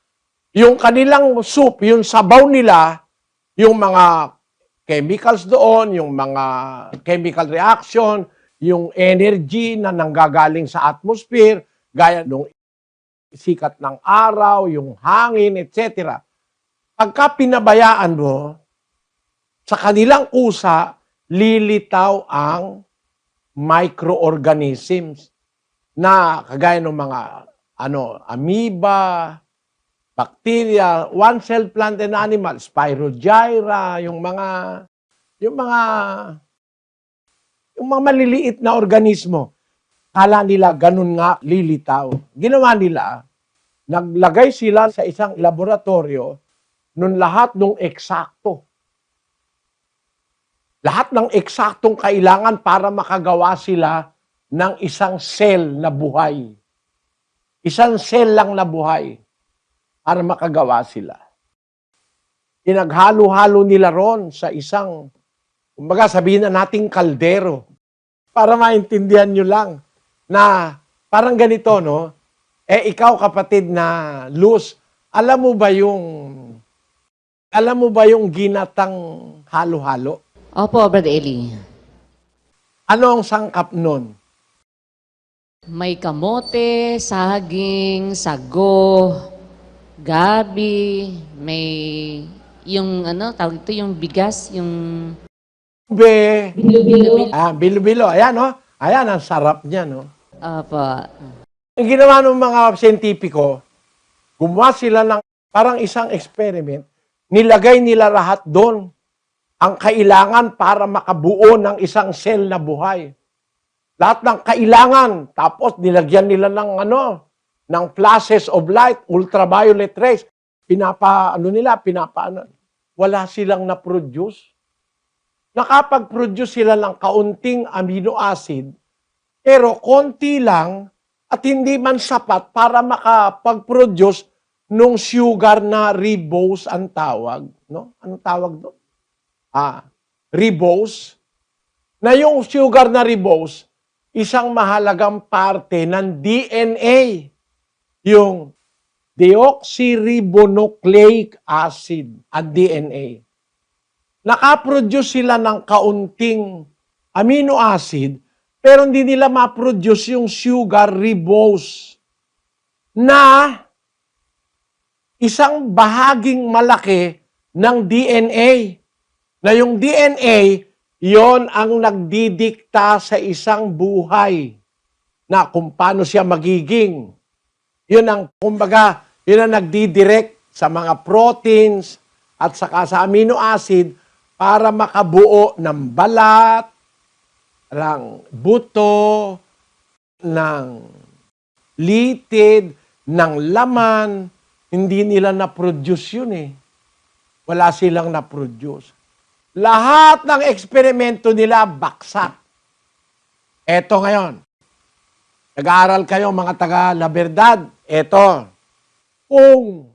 yung kanilang soup, yung sabaw nila, yung mga chemicals doon, yung mga chemical reaction, yung energy na nanggagaling sa atmosphere, gaya ng sikat ng araw, yung hangin, etc. Pagka pinabayaan mo, sa kanilang kusa, lilitaw ang microorganisms na kagaya ng mga amoeba, bacteria, one-cell plant and animal, Spirogyra, yung mga maliliit na organismo. Kala nila ganun nga lilitaw. Ginawa nila, naglagay sila sa isang laboratorio nun lahat ng eksakto. Lahat ng eksaktong kailangan para makagawa sila ng isang cell na buhay. Isang cell lang na buhay para makagawa sila. Pinaghalo-halo nila ron sa isang, kumbaga sabihin na nating kaldero, para maintindihan nyo lang na parang ganito, no? Ikaw kapatid na Luz, alam mo ba yung ginatang halo-halo? Opo, Brother Eli. Ano ang sangkap nun? May kamote, saging, sago, gabi, may yung tawag ito, yung bigas, yung Bilo-bilo. Bilo-bilo. Ayan, no? Ayan, ang sarap niya, no? Opo. Ang ginawa ng mga siyentipiko, gumawa sila ng parang isang experiment, nilagay nila lahat doon ang kailangan para makabuo ng isang cell na buhay. Lahat ng kailangan. Tapos nilagyan nila ng flashes of light, ultraviolet rays. Wala silang na-produce. Nakapag-produce sila ng kaunting amino acid, pero konti lang at hindi man sapat para makapag-produce nung sugar na ribose ang tawag. No? Anong tawag doon? Ribose. Na yung sugar na ribose, isang mahalagang parte ng DNA. Yung deoxyribonucleic acid, ang DNA. Nakaproduce sila ng kaunting amino acid, pero hindi nila ma-produce yung sugar ribose na isang bahaging malaki ng DNA. Na yung DNA, yon ang nagdidikta sa isang buhay na kung paano siya magiging. Yun ang, kumbaga, yun ang nagdidirect sa mga proteins at saka sa amino acid para makabuo ng balat, ng buto, ng litid, ng laman. Hindi nila na-produce yun eh. Wala silang na-produce. Lahat ng eksperimento nila, baksak. Eto ngayon. Nag-aaral kayo mga taga-La Verdad. Eto. Kung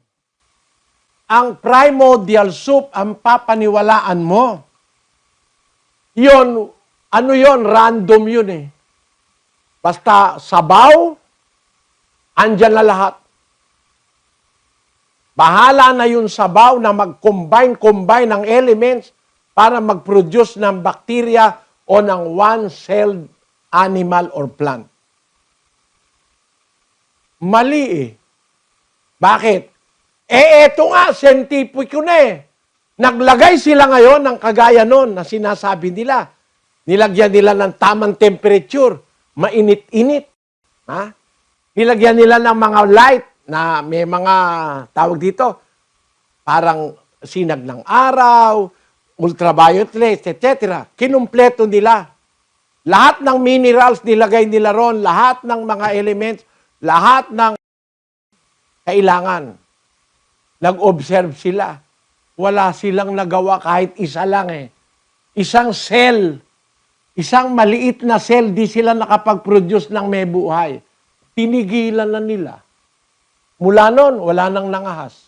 ang primordial soup ang papaniwalaan mo, yun, ano yun? Random yun eh. Basta sabaw, andyan na lahat. Bahala na yung sabaw na mag-combine ng elements para mag-produce ng bacteria o ng one-celled animal or plant. Mali eh. Bakit? Eto nga, scientific na eh. Naglagay sila ngayon ng kagaya nun na sinasabi nila. Nilagyan nila ng tamang temperature, mainit-init. Ha? Nilagyan nila ng mga light na may mga tawag dito, parang sinag ng araw, ultraviolet rays, etc. Kinumpleto nila. Lahat ng minerals nilagay nila ron, lahat ng mga elements, lahat ng kailangan. Nag-observe sila. Wala silang nagawa kahit isa lang eh. Isang cell, isang maliit na cell, di sila nakapag-produce ng may buhay. Tinigilan na nila. Mula nun, wala nang nangahas.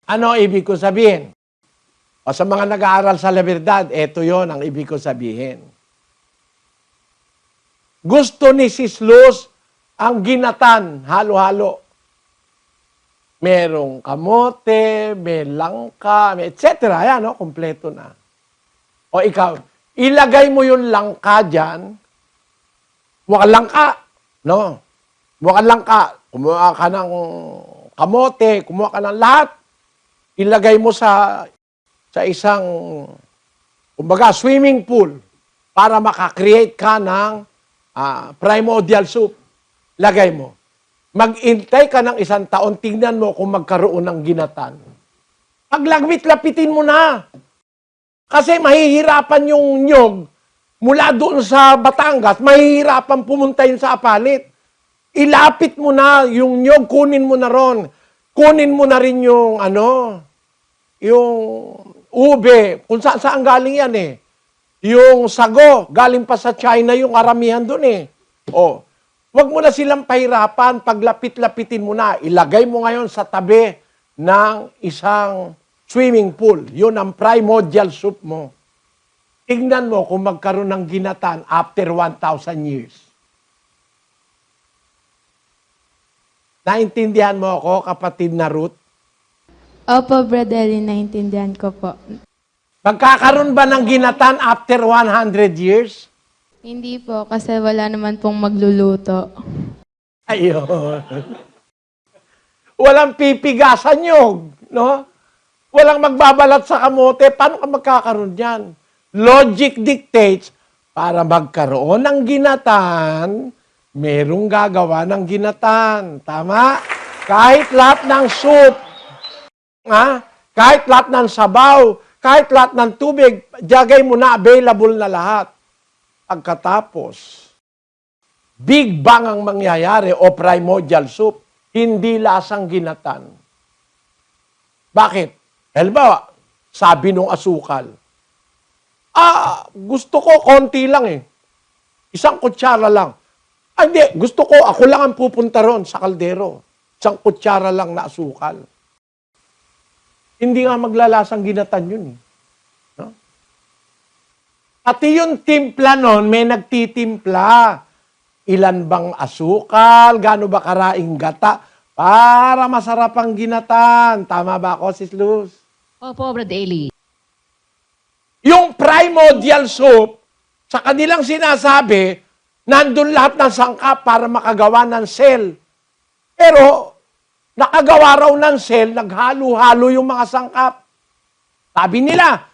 Ano ibig ko sabihin? O sa mga nag-aaral sa La Verdad, eto yon ang ibig ko sabihin. Gusto ni Sis Luz ang ginatan, halo-halo. Merong kamote, may langka, may etc. Ayan, no? Kompleto na. O ikaw, ilagay mo yung langka dyan, mukhang langka, no? Mukhang langka, kumuha ka ng kamote, kumuha ka ng lahat, ilagay mo sa isang, kumbaga, swimming pool para makakreate ka ng primordial soup. Lagay mo. Mag-intay ka ng 1 taon, tingnan mo kung magkaroon ng ginatan. Paglagmit-lapitin mo na. Kasi mahihirapan yung nyog mula doon sa Batangas, mahihirapan pumunta yun sa Apalit. Ilapit mo na yung nyog, kunin mo na ron. Kunin mo na rin yung yung ube, kung saan galing yan eh. Yung sago, galing pa sa China yung karamihan doon eh. O, wag mo na silang pahirapan, paglapit-lapitin mo na. Ilagay mo ngayon sa tabi ng isang swimming pool. Yun ang primordial soup mo. Tingnan mo kung magkaroon ng ginatan after 1,000 years. Naintindihan mo ako, kapatid na Ruth? Opo, Brother Eli, naintindihan ko po. Magkakaroon ba ng ginatan after 100 years? Hindi po, kasi wala naman pong magluluto. Ayun. Walang pipigasan nyog, no? Walang magbabalat sa kamote. Paano ka magkakaroon dyan? Logic dictates, para magkaroon ng ginatan, merong gagawa ng ginatan. Tama? Kahit lahat ng soup, kahit lahat ng sabaw, kahit lahat ng tubig, jagay mo na, available na lahat. Pagkatapos, Big Bang ang mangyayari o primordial soup, hindi lasang ginatan. Bakit? Halimbawa, sabi nung asukal, gusto ko konti lang eh. 1 kutsara lang. Hindi, gusto ko, ako lang ang pupunta ron sa kaldero. 1 kutsara lang na asukal. Hindi nga maglalasang ginatan yun eh. No? Pati yung timpla nun, may nagtitimpla. Ilan bang asukal, gaano ba karaing gata, para masarap ang ginatan. Tama ba ako, Sis Luz? Opo, Brad Eli. Yung primordial soup, sa kanilang sinasabi, nandun lahat ng sangkap para makagawa ng cell. Pero, nakagawa raw ng cell, naghalo-halo yung mga sangkap. Sabi nila,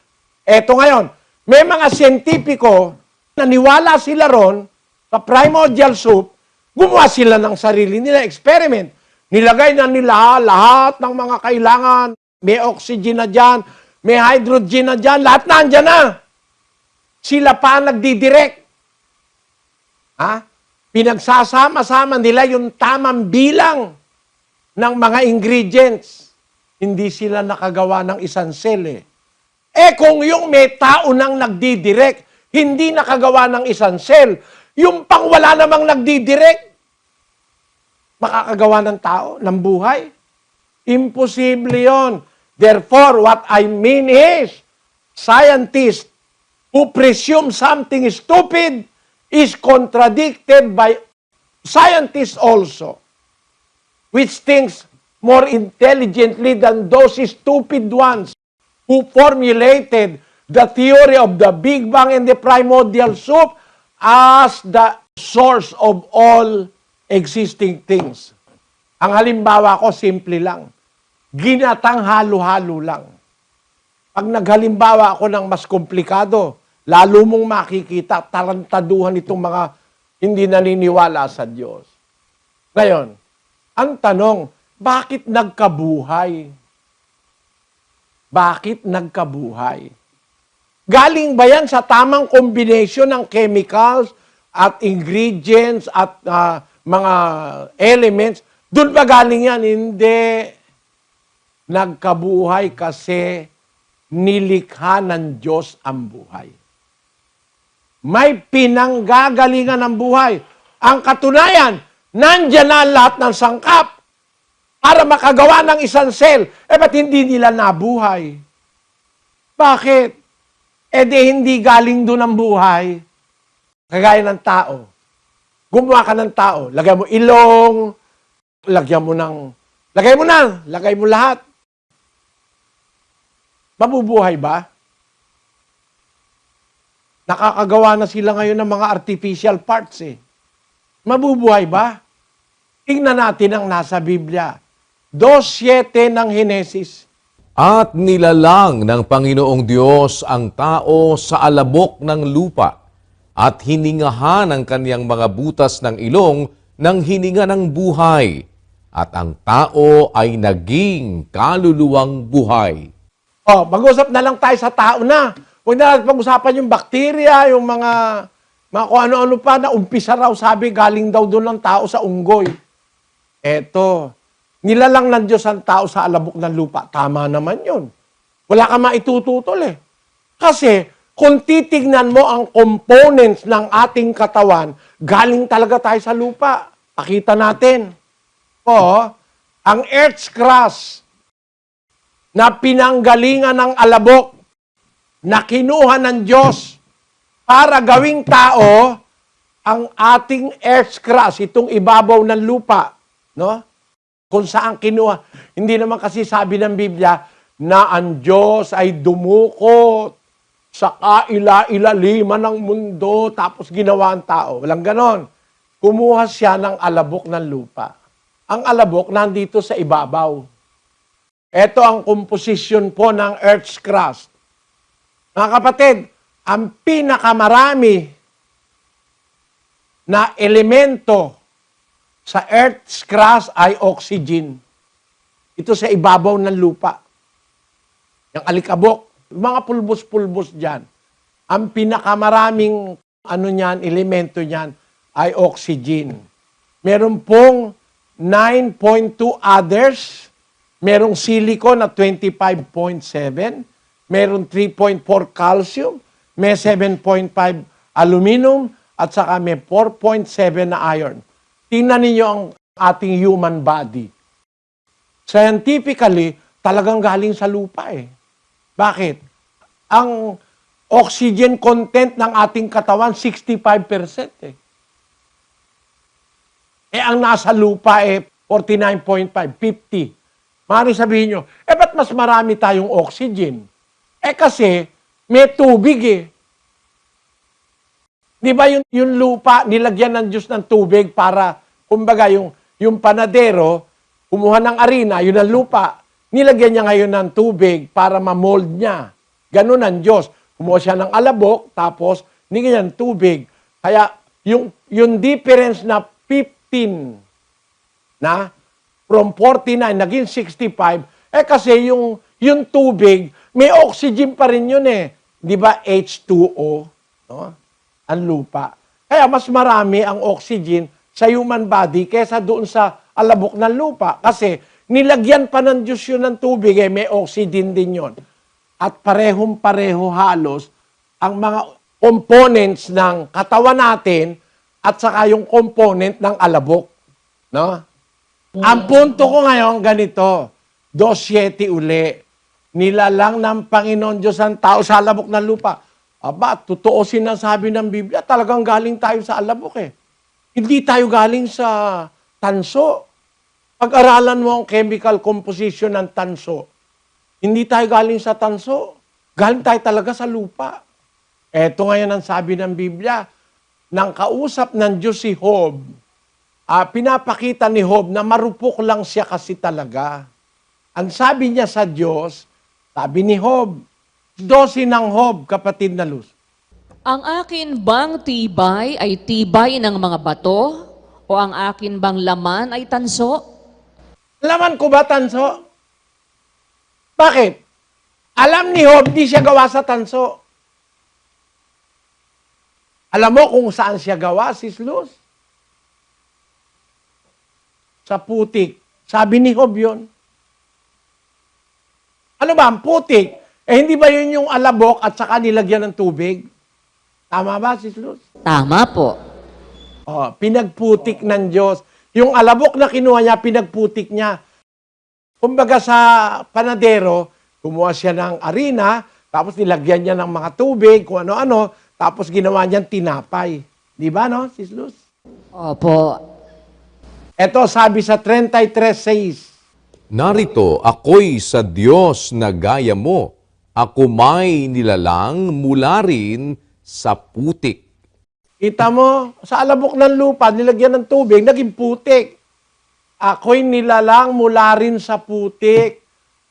eto ngayon, may mga siyentipiko, naniwala sila ron sa primordial soup, gumawa sila ng sarili nila experiment. Nilagay na nila lahat ng mga kailangan. May oxygen na dyan, may hydrogen na dyan, lahat na andyan na. Sila pa ang nagdidirect. Pinagsasama-sama nila yung tamang bilang ng mga ingredients. Hindi sila nakagawa ng isang cell eh. Kung yung may tao nang nagdidirect, hindi nakagawa ng isang cell, yung pang wala namang nagdidirect, makakagawa ng tao, ng buhay? Imposible yon. Therefore, what I mean is, scientists who presume something is stupid is contradicted by scientists also, which thinks more intelligently than those stupid ones who formulated the theory of the Big Bang and the primordial soup as the source of all existing things. Ang halimbawa ko, simple lang. Ginatang halo-halo lang. Pag naghalimbawa ako ng mas komplikado, lalo mong makikita tarantaduhan itong mga hindi naniniwala sa Diyos. Ngayon, ang tanong, bakit nagkabuhay? Bakit nagkabuhay? Galing ba yan sa tamang combination ng chemicals at ingredients at mga elements? Doon ba galing yan? Hindi. Nagkabuhay kasi nilikha ng Diyos ang buhay. May pinanggagalingan ng buhay. Ang katunayan, nandyan na lahat ng sangkap para makagawa ng isang cell. Ba't hindi nila nabuhay? Bakit? Di hindi galing doon ang buhay. Kagaya ng tao. Gumawa ka ng tao. Lagay mo ilong, lagay mo lahat. Mabubuhay ba? Nakakagawa na sila ngayon ng mga artificial parts eh. Mabubuhay ba? Tingnan natin ang nasa Biblia. 2:7 ng Henesis. At nilalang ng Panginoong Diyos ang tao sa alabok ng lupa at hiningahan ang kaniyang mga butas ng ilong ng hininga ng buhay. At ang tao ay naging kaluluwang buhay. Mag-usap na lang tayo sa tao na. Huwag na natin pag-usapan yung bakterya, yung mga kung ano-ano pa na umpisa raw sabi galing daw doon ng tao sa unggoy. Eto, nilalang ng Diyos ang tao sa alabok ng lupa. Tama naman yun. Wala ka maitututol eh. Kasi kung titignan mo ang components ng ating katawan, galing talaga tayo sa lupa. Pakita natin. Ang earth's crust na pinanggalingan ng alabok na kinuha ng Diyos para gawing tao ang ating earth's crust, itong ibabaw ng lupa, no? Kung saan kinuha. Hindi naman kasi sabi ng Biblia na ang Diyos ay dumukot sa kaila-ilaliman ng mundo tapos ginawa ang tao. Walang ganon. Kumuha siya ng alabok ng lupa. Ang alabok nandito sa ibabaw. Ito ang komposisyon po ng earth's crust. Mga kapatid, ang pinakamarami na elemento sa earth's crust ay oxygen. Ito sa ibabaw ng lupa. Yung alikabok, mga pulbos-pulbos dyan. Ang pinakamaraming elemento niyan ay oxygen. Meron pong 9.2 others. Merong silicon na 25.7. Meron 3.4 calcium. May 7.5 aluminum. At saka may 4.7 na iron. Tingnan ninyo ang ating human body. Scientifically, talagang galing sa lupa eh. Bakit? Ang oxygen content ng ating katawan, 65% eh. Ang nasa lupa 49.5, 50. Maaaring sabihin nyo, ba't mas marami tayong oxygen? Kasi may tubig eh. Di ba yung lupa, nilagyan ng Diyos ng tubig para, kumbaga yung panadero, kumuha ng arena, yun ang lupa. Nilagyan niya ngayon ng tubig para ma-mold niya. Ganun ang Diyos. Kumuha siya ng alabok, tapos nilagyan ng tubig. Kaya yung difference na 15 na from 49 naging 65, kasi yung tubig, may oxygen pa rin yun eh. Di ba H2O? No? Ang lupa. Kaya mas marami ang oxygen sa human body kaysa doon sa alabok ng lupa. Kasi nilagyan pa ng Diyos yun ng tubig, may oxygen din yun. At parehong-pareho halos ang mga components ng katawan natin at saka yung component ng alabok. No? Ang punto ko ngayon ganito, 2:7 uli. Nilalang ng Panginoon Diyos ang tao sa alabok ng lupa. Aba, totoo sinasabi ng Biblia, talagang galing tayo sa alabok eh. Hindi tayo galing sa tanso. Pag-aralan mo ang chemical composition ng tanso, hindi tayo galing sa tanso. Galing tayo talaga sa lupa. Eto ngayon ang sabi ng Biblia, nang kausap ng Diyos si Job, pinapakita ni Job na marupok lang siya kasi talaga. Ang sabi niya sa Diyos, sabi ni Job, 12 ng Job, kapatid na Luz. Ang akin bang tibay ay tibay ng mga bato? O ang akin bang laman ay tanso? Laman ko ba tanso? Bakit? Alam ni Job, di siya gawa sa tanso. Alam mo kung saan siya gawa, Sis Luz? Sa putik. Sabi ni Job yun. Ano ba ang putik? Hindi ba yun yung alabok at saka nilagyan ng tubig? Tama ba, Sis Luz? Tama po. Pinagputik ng Diyos. Yung alabok na kinuha niya, pinagputik niya. Kumbaga sa panadero, kumuha siya ng arena, tapos nilagyan niya ng mga tubig, kung ano-ano, tapos ginawa niyang tinapay. Di ba, no, Sis Luz? Opo. Ito, sabi sa 33:6. Narito, ako'y sa Diyos na gaya mo. Ako may nilalang mula rin sa putik. Kita mo, sa alabok ng lupa, nilagyan ng tubig, naging putik. Ako'y nilalang mula rin sa putik.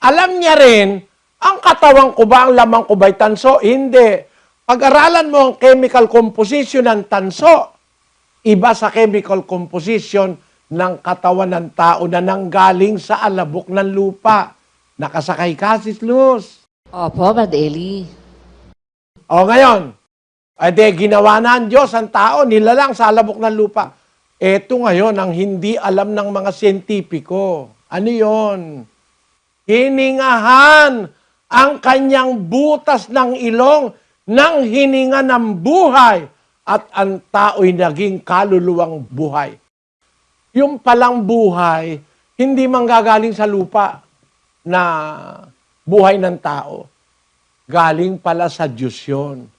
Alam niya rin, ang katawan ko ba, ang lamang ko ba'y tanso? Hindi. Pag-aralan mo ang chemical composition ng tanso, iba sa chemical composition ng katawan ng tao na nanggaling sa alabok ng lupa. Nakasakay ka, Sis Luz. Opo, Brad Eli. O ngayon, ginawa na ang Diyos ang tao, nilalang sa alabok ng lupa. Ito ngayon ang hindi alam ng mga siyentipiko. Ano yon? Hiningahan ang kanyang butas ng ilong ng hininga ng buhay at ang tao'y naging kaluluwang buhay. Yung palang buhay, hindi manggagaling sa lupa na buhay ng tao. Galing pala sa Diyos yun.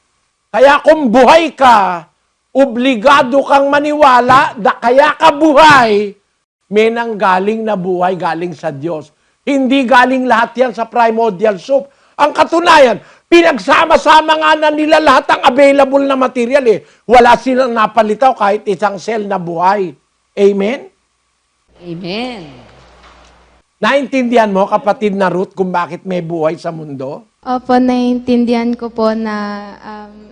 Kaya kung buhay ka, obligado kang maniwala na kaya ka buhay, may nanggaling na buhay galing sa Diyos. Hindi galing lahat yan sa primordial soup. Ang katunayan, pinagsama-sama nga na nila lahat ang available na material eh. Wala silang napalitaw kahit isang cell na buhay. Amen? Amen. Naintindihan mo, kapatid na Ruth, kung bakit may buhay sa mundo? Opo, naiintindihan ko po na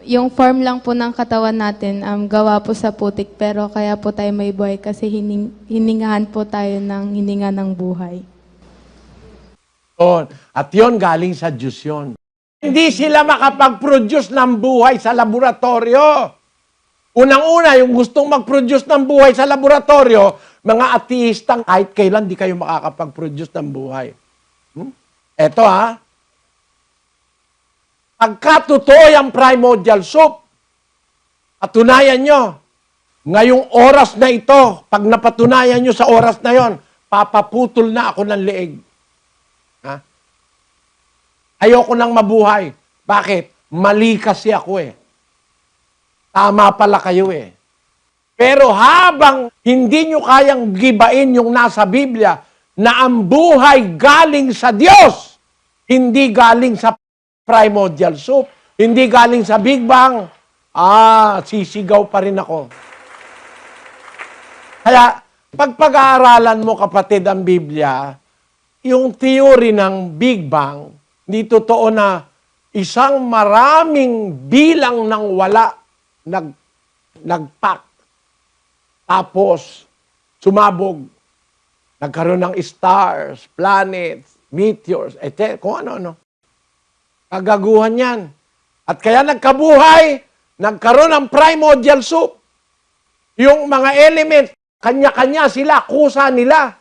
yung form lang po ng katawan natin gawa po sa putik, pero kaya po tayo may buhay kasi hiningahan po tayo ng hininga ng buhay. At yon galing sa Diyos yun. Hindi sila makapag-produce ng buhay sa laboratorio. Unang-una, yung gustong mag-produce ng buhay sa laboratorio, mga ateistang kahit kailan di kayo makakapag-produce ng buhay. Eto pagka totoo yung primordial soup, patunayan nyo, ngayong oras na ito, pag napatunayan nyo sa oras na yon, papaputol na ako ng leeg. Ayoko nang mabuhay. Bakit? Mali kasi ako eh. Tama pala kayo eh. Pero habang hindi nyo kayang gibain yung nasa Biblia na ang buhay galing sa Diyos, hindi galing sa primordial soup, hindi galing sa Big Bang, sisigaw pa rin ako. Kaya, Pag pag-aaralan mo, kapatid, ang Biblia, yung theory ng Big Bang, hindi totoo na isang maraming bilang ng wala nagpak. Tapos, sumabog. Nagkaroon ng stars, planets, meteors, etc. Kung ano-ano. Kagaguhan yan. At kaya nagkabuhay, nagkaroon ng primordial soup. Yung mga elements, kanya-kanya sila, kusa nila,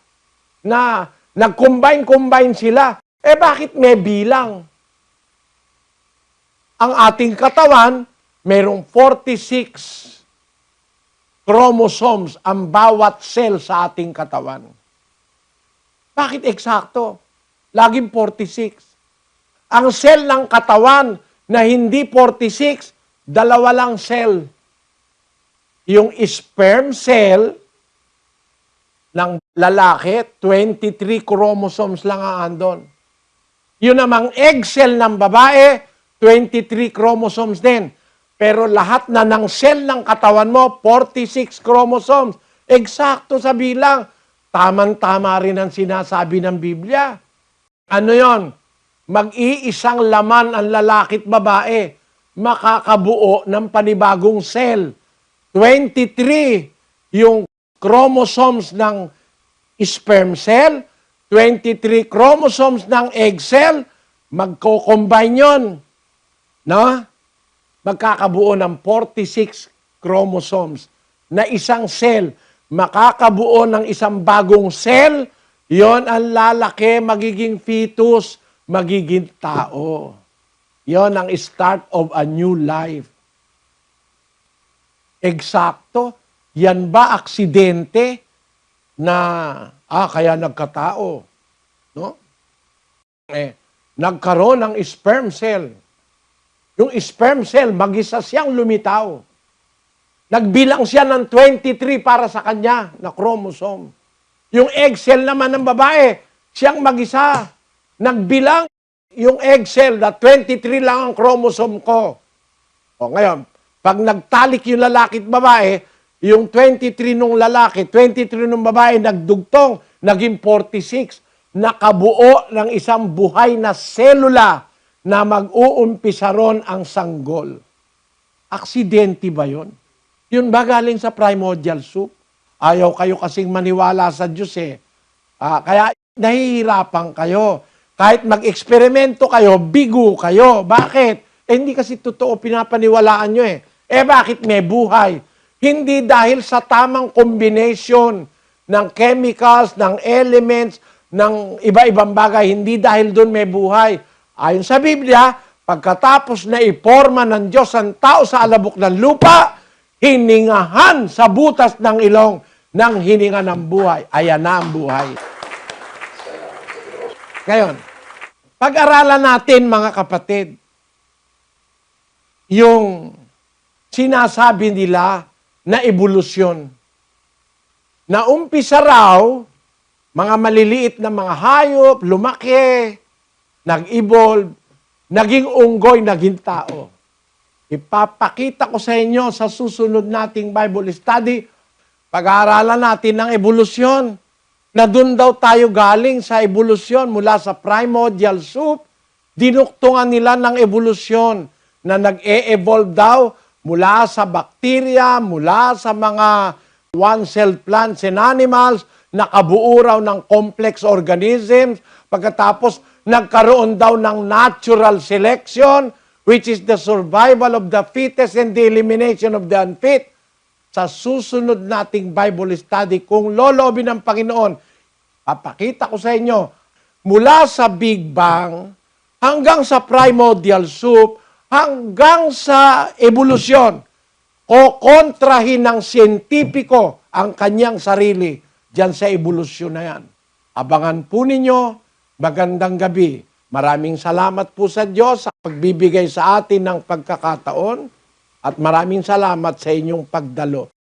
na nag-combine sila. Eh bakit may bilang? Ang ating katawan, mayroong 46 chromosomes ang bawat cell sa ating katawan. Bakit eksakto? Laging 46. Ang cell ng katawan na hindi 46, dalawa lang cell. Yung sperm cell ng lalaki, 23 chromosomes lang ang andon. Yun namang egg cell ng babae, 23 chromosomes din. Pero lahat na ng cell ng katawan mo, 46 chromosomes. Eksakto sa bilang. Taman-tama rin ang sinasabi ng Biblia. Ano yon? Mag-iisang laman ang lalaki at babae. Makakabuo ng panibagong cell. 23 yung chromosomes ng sperm cell, 23 chromosomes ng egg cell, magko-combine yun. No? Magkakabuo ng 46 chromosomes na isang cell. Makakabuo ng isang bagong cell, yon ang lalaki, magiging fetus, magiging tao. Yon ang start of a new life. Eksakto. Yan ba aksidente na, kaya nagkatao? No? Nagkaroon ng sperm cell. Yung sperm cell, mag-isa siyang lumitaw. Nagbilang siya ng 23 para sa kanya na chromosome. Yung egg cell naman ng babae, siyang mag-isa. Nagbilang yung egg cell na 23 lang ang chromosome ko. O ngayon, pag nagtalik yung lalaki at babae, yung 23 nung lalaki, 23 nung babae, nagdugtong, naging 46. Nakabuo ng isang buhay na selula na mag-uumpisa ron ang sanggol. Aksidente ba yun? Yun ba galing sa primordial soup? Ayaw kayo kasing maniwala sa Diyos eh. Kaya nahihirapan kayo. Kahit mag-eksperimento kayo, bigo kayo. Bakit? Hindi kasi totoo pinapaniwalaan nyo eh. Bakit may buhay? Hindi dahil sa tamang combination ng chemicals, ng elements, ng iba-ibang bagay. Hindi dahil doon may buhay. Ayon sa Biblia, pagkatapos na iporma ng Diyos ang tao sa alabok ng lupa, hiningahan sa butas ng ilong ng hininga ng buhay. Ayan na ang buhay. Ngayon, pag-aralan natin mga kapatid, yung sinasabi nila na evolusyon. Na umpisa raw, mga maliliit na mga hayop, lumaki, nag-evolve, naging unggoy, naging tao. Ipapakita ko sa inyo sa susunod nating Bible study, pag-aaralan natin ng evolusyon, na doon daw tayo galing sa evolusyon mula sa primordial soup, dinuktungan nila ng evolusyon na nag-e-evolve daw mula sa bakterya, mula sa mga one-celled plants and animals, nakabuo raw ng complex organisms, pagkatapos nagkaroon daw ng natural selection, which is the survival of the fittest and the elimination of the unfit. Sa susunod nating Bible study, kung loloobin ng Panginoon, papakita ko sa inyo, mula sa Big Bang, hanggang sa primordial soup, hanggang sa evolusyon, kokontrahin ng siyentipiko ang kanyang sarili diyan sa evolusyon na yan. Abangan po ninyo, magandang gabi. Maraming salamat po sa Diyos sa pagbibigay sa atin ng pagkakataon at maraming salamat sa inyong pagdalo.